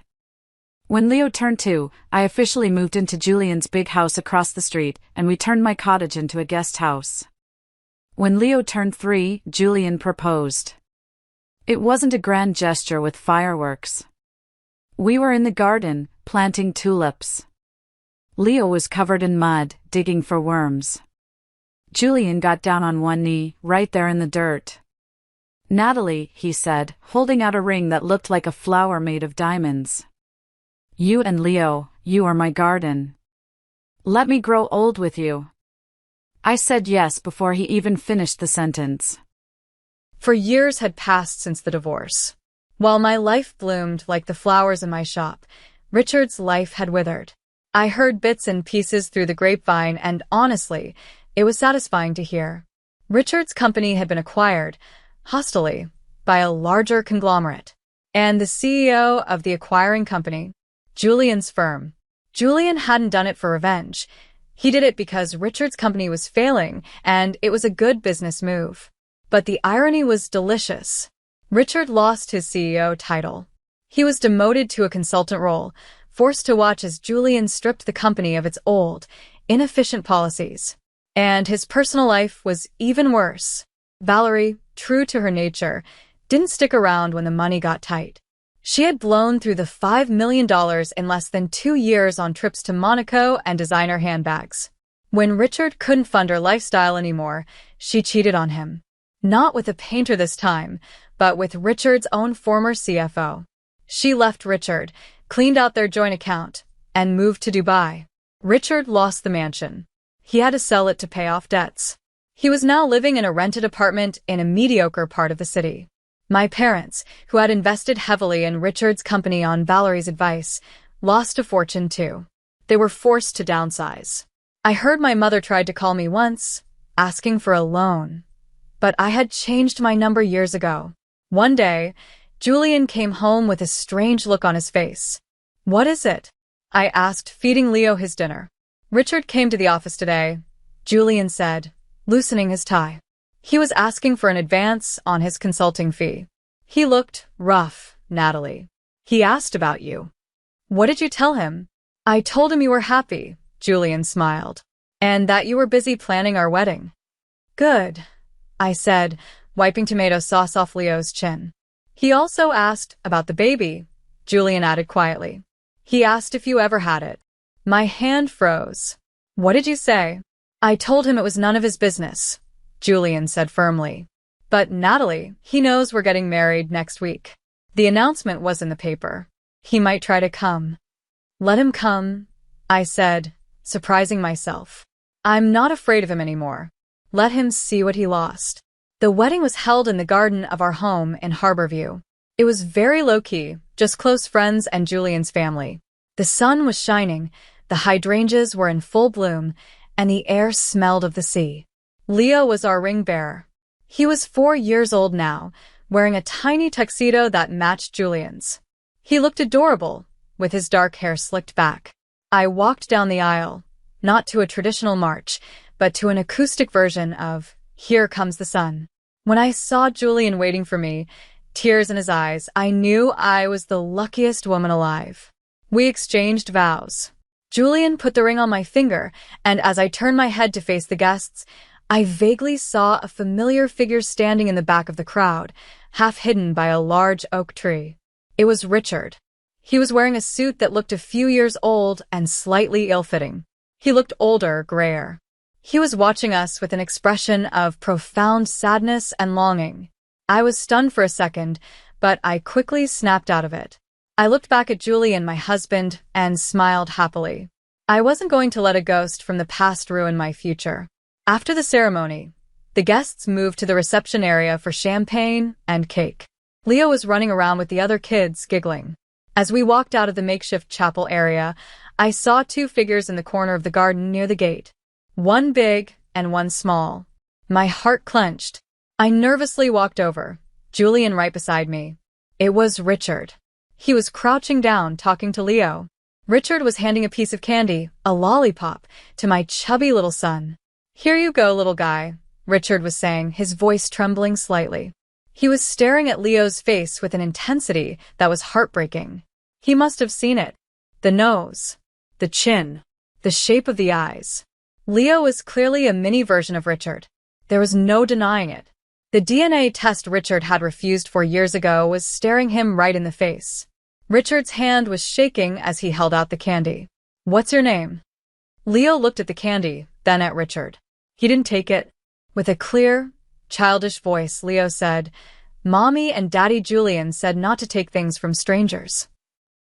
When Leo turned 2, I officially moved into Julian's big house across the street, and we turned my cottage into a guest house. When Leo turned 3, Julian proposed. It wasn't a grand gesture with fireworks. We were in the garden, planting tulips. Leo was covered in mud, digging for worms. Julian got down on one knee, right there in the dirt. Natalie, he said, holding out a ring that looked like a flower made of diamonds. You and Leo, you are my garden. Let me grow old with you. I said yes before he even finished the sentence. For years had passed since the divorce. While my life bloomed like the flowers in my shop, Richard's life had withered. I heard bits and pieces through the grapevine, and honestly, it was satisfying to hear. Richard's company had been acquired, hostilely, by a larger conglomerate. And the CEO of the acquiring company, Julian's firm. Julian hadn't done it for revenge. He did it because Richard's company was failing, and it was a good business move. But the irony was delicious. Richard lost his CEO title. He was demoted to a consultant role, forced to watch as Julian stripped the company of its old, inefficient policies. And his personal life was even worse. Valerie, true to her nature, didn't stick around when the money got tight. She had blown through the $5 million in less than 2 years on trips to Monaco and designer handbags. When Richard couldn't fund her lifestyle anymore, she cheated on him. Not with a painter this time, but with Richard's own former CFO. She left Richard, cleaned out their joint account, and moved to Dubai. Richard lost the mansion. He had to sell it to pay off debts. He was now living in a rented apartment in a mediocre part of the city. My parents, who had invested heavily in Richard's company on Valerie's advice, lost a fortune too. They were forced to downsize. I heard my mother tried to call me once, asking for a loan. But I had changed my number years ago. One day, Julian came home with a strange look on his face. What is it? I asked, feeding Leo his dinner. Richard came to the office today, Julian said, loosening his tie. He was asking for an advance on his consulting fee. He looked rough, Natalie. He asked about you. What did you tell him? I told him you were happy, Julian smiled, and that you were busy planning our wedding. Good, I said, wiping tomato sauce off Leo's chin. He also asked about the baby, Julian added quietly. He asked if you ever had it. My hand froze. What did you say? I told him it was none of his business, Julian said firmly. But Natalie, he knows we're getting married next week. The announcement was in the paper. He might try to come. Let him come, I said, surprising myself. I'm not afraid of him anymore. Let him see what he lost. The wedding was held in the garden of our home in Harborview. It was very low-key, just close friends and Julian's family. The sun was shining, the hydrangeas were in full bloom, and the air smelled of the sea. Leo was our ring bearer. He was 4 years old now, wearing a tiny tuxedo that matched Julian's. He looked adorable, with his dark hair slicked back. I walked down the aisle, not to a traditional march, but to an acoustic version of Here Comes the Sun. When I saw Julian waiting for me, tears in his eyes, I knew I was the luckiest woman alive. We exchanged vows. Julian put the ring on my finger, and as I turned my head to face the guests, I vaguely saw a familiar figure standing in the back of the crowd, half hidden by a large oak tree. It was Richard. He was wearing a suit that looked a few years old and slightly ill-fitting. He looked older, grayer. He was watching us with an expression of profound sadness and longing. I was stunned for a second, but I quickly snapped out of it. I looked back at Julian, my husband, and smiled happily. I wasn't going to let a ghost from the past ruin my future. After the ceremony, the guests moved to the reception area for champagne and cake. Leo was running around with the other kids, giggling. As we walked out of the makeshift chapel area, I saw 2 figures in the corner of the garden near the gate. One big and one small. My heart clenched. I nervously walked over, Julian right beside me. It was Richard. He was crouching down, talking to Leo. Richard was handing a piece of candy, a lollipop, to my chubby little son. Here you go, little guy, Richard was saying, his voice trembling slightly. He was staring at Leo's face with an intensity that was heartbreaking. He must have seen it. The nose, the chin, the shape of the eyes. Leo was clearly a mini version of Richard. There was no denying it. The DNA test Richard had refused 4 years ago was staring him right in the face. Richard's hand was shaking as he held out the candy. What's your name? Leo looked at the candy, then at Richard. He didn't take it. With a clear, childish voice, Leo said, Mommy and Daddy Julian said not to take things from strangers.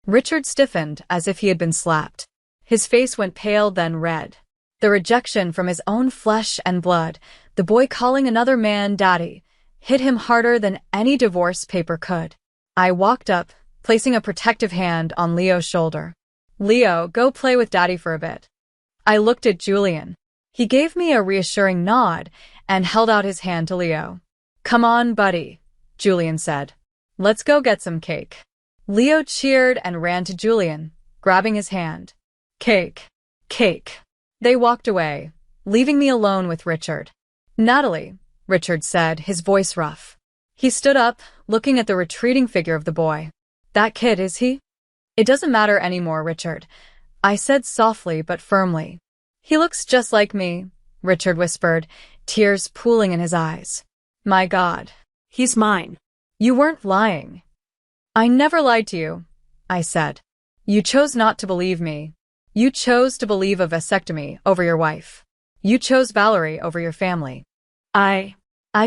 Richard stiffened as if he had been slapped. His face went pale, then red. The rejection from his own flesh and blood, the boy calling another man daddy, hit him harder than any divorce paper could. I walked up, placing a protective hand on Leo's shoulder. Leo, go play with Daddy for a bit. I looked at Julian. He gave me a reassuring nod and held out his hand to Leo. Come on, buddy, Julian said. Let's go get some cake. Leo cheered and ran to Julian, grabbing his hand. Cake. Cake. They walked away, leaving me alone with Richard. Natalie, Richard said, his voice rough. He stood up, looking at the retreating figure of the boy. That kid, is he? It doesn't matter anymore, Richard, I said softly but firmly. He looks just like me, Richard whispered, tears pooling in his eyes. My God. He's mine. You weren't lying. I never lied to you, I said. You chose not to believe me. You chose to believe a vasectomy over your wife. You chose Valerie over your family. I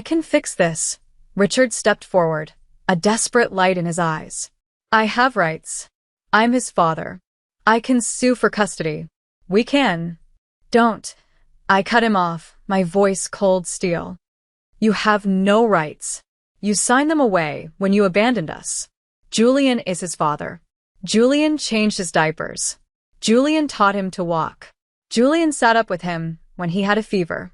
can fix this. Richard stepped forward, a desperate light in his eyes. I have rights. I'm his father. I can sue for custody. We can. Don't. I cut him off, my voice cold steel. You have no rights. You signed them away when you abandoned us. Julian is his father. Julian changed his diapers. Julian taught him to walk. Julian sat up with him when he had a fever.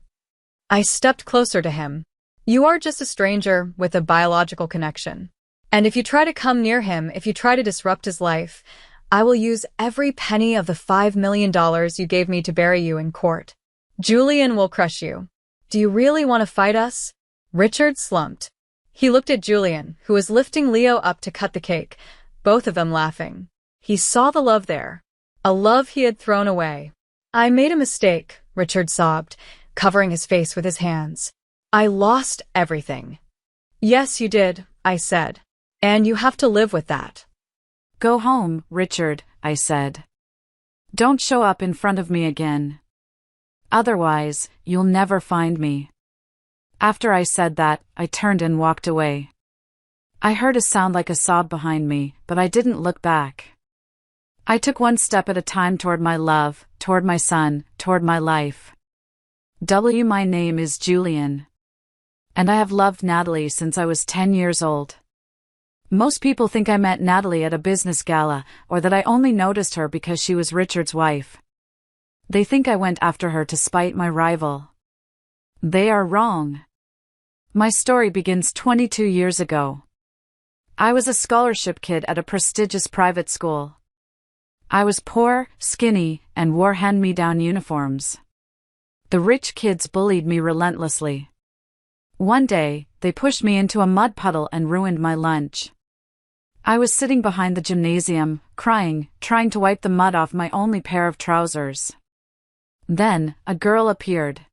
I stepped closer to him. You are just a stranger with a biological connection. And if you try to come near him, if you try to disrupt his life, I will use every penny of the $5 million you gave me to bury you in court. Julian will crush you. Do you really want to fight us? Richard slumped. He looked at Julian, who was lifting Leo up to cut the cake, both of them laughing. He saw the love there, a love he had thrown away. I made a mistake, Richard sobbed, covering his face with his hands. I lost everything. Yes, you did, I said. And you have to live with that. Go home, Richard, I said. Don't show up in front of me again. Otherwise, you'll never find me. After I said that, I turned and walked away. I heard a sound like a sob behind me, but I didn't look back. I took one step at a time toward my love, toward my son, toward my life. My name is Julian. And I have loved Natalie since I was 10 years old. Most people think I met Natalie at a business gala, or that I only noticed her because she was Richard's wife. They think I went after her to spite my rival. They are wrong. My story begins 22 years ago. I was a scholarship kid at a prestigious private school. I was poor, skinny, and wore hand-me-down uniforms. The rich kids bullied me relentlessly. One day, they pushed me into a mud puddle and ruined my lunch. I was sitting behind the gymnasium, crying, trying to wipe the mud off my only pair of trousers. Then, a girl appeared.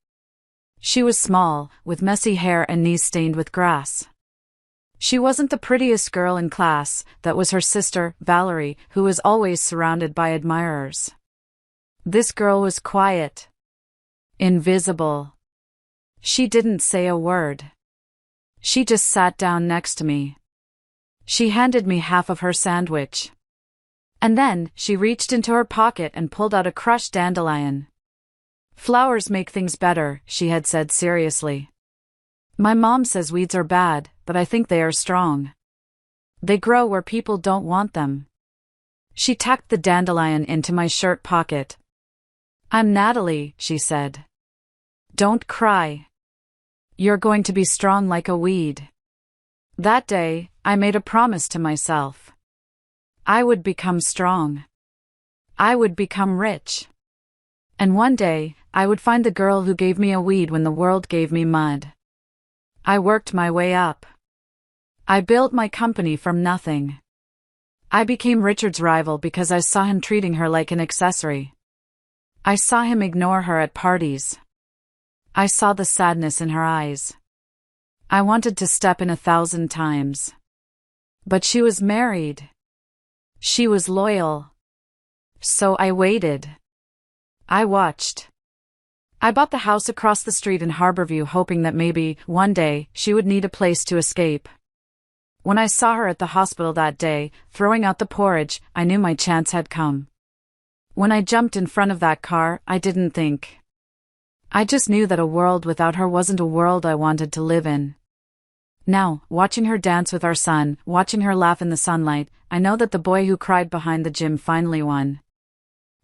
She was small, with messy hair and knees stained with grass. She wasn't the prettiest girl in class, that was her sister, Valerie, who was always surrounded by admirers. This girl was quiet. Invisible. She didn't say a word. She just sat down next to me. She handed me half of her sandwich. And then, she reached into her pocket and pulled out a crushed dandelion. "Flowers make things better," she had said seriously. "My mom says weeds are bad, but I think they are strong. They grow where people don't want them." She tucked the dandelion into my shirt pocket. "I'm Natalie," she said. "Don't cry. You're going to be strong like a weed." That day, I made a promise to myself. I would become strong. I would become rich. And one day, I would find the girl who gave me a weed when the world gave me mud. I worked my way up. I built my company from nothing. I became Richard's rival because I saw him treating her like an accessory. I saw him ignore her at parties. I saw the sadness in her eyes. I wanted to step in 1,000 times. But she was married. She was loyal. So I waited. I watched. I bought the house across the street in Harborview, hoping that maybe, one day, she would need a place to escape. When I saw her at the hospital that day, throwing out the porridge, I knew my chance had come. When I jumped in front of that car, I didn't think. I just knew that a world without her wasn't a world I wanted to live in. Now, watching her dance with our son, watching her laugh in the sunlight, I know that the boy who cried behind the gym finally won.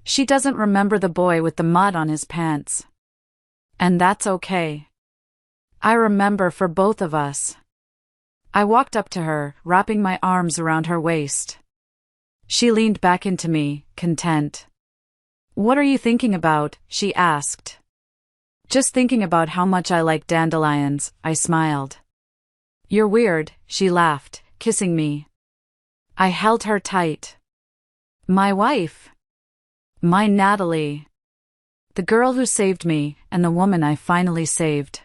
She doesn't remember the boy with the mud on his pants. And that's okay. I remember for both of us. I walked up to her, wrapping my arms around her waist. She leaned back into me, content. "What are you thinking about?" she asked. "Just thinking about how much I like dandelions," I smiled. "You're weird," she laughed, kissing me. I held her tight. My wife. My Natalie. The girl who saved me, and the woman I finally saved.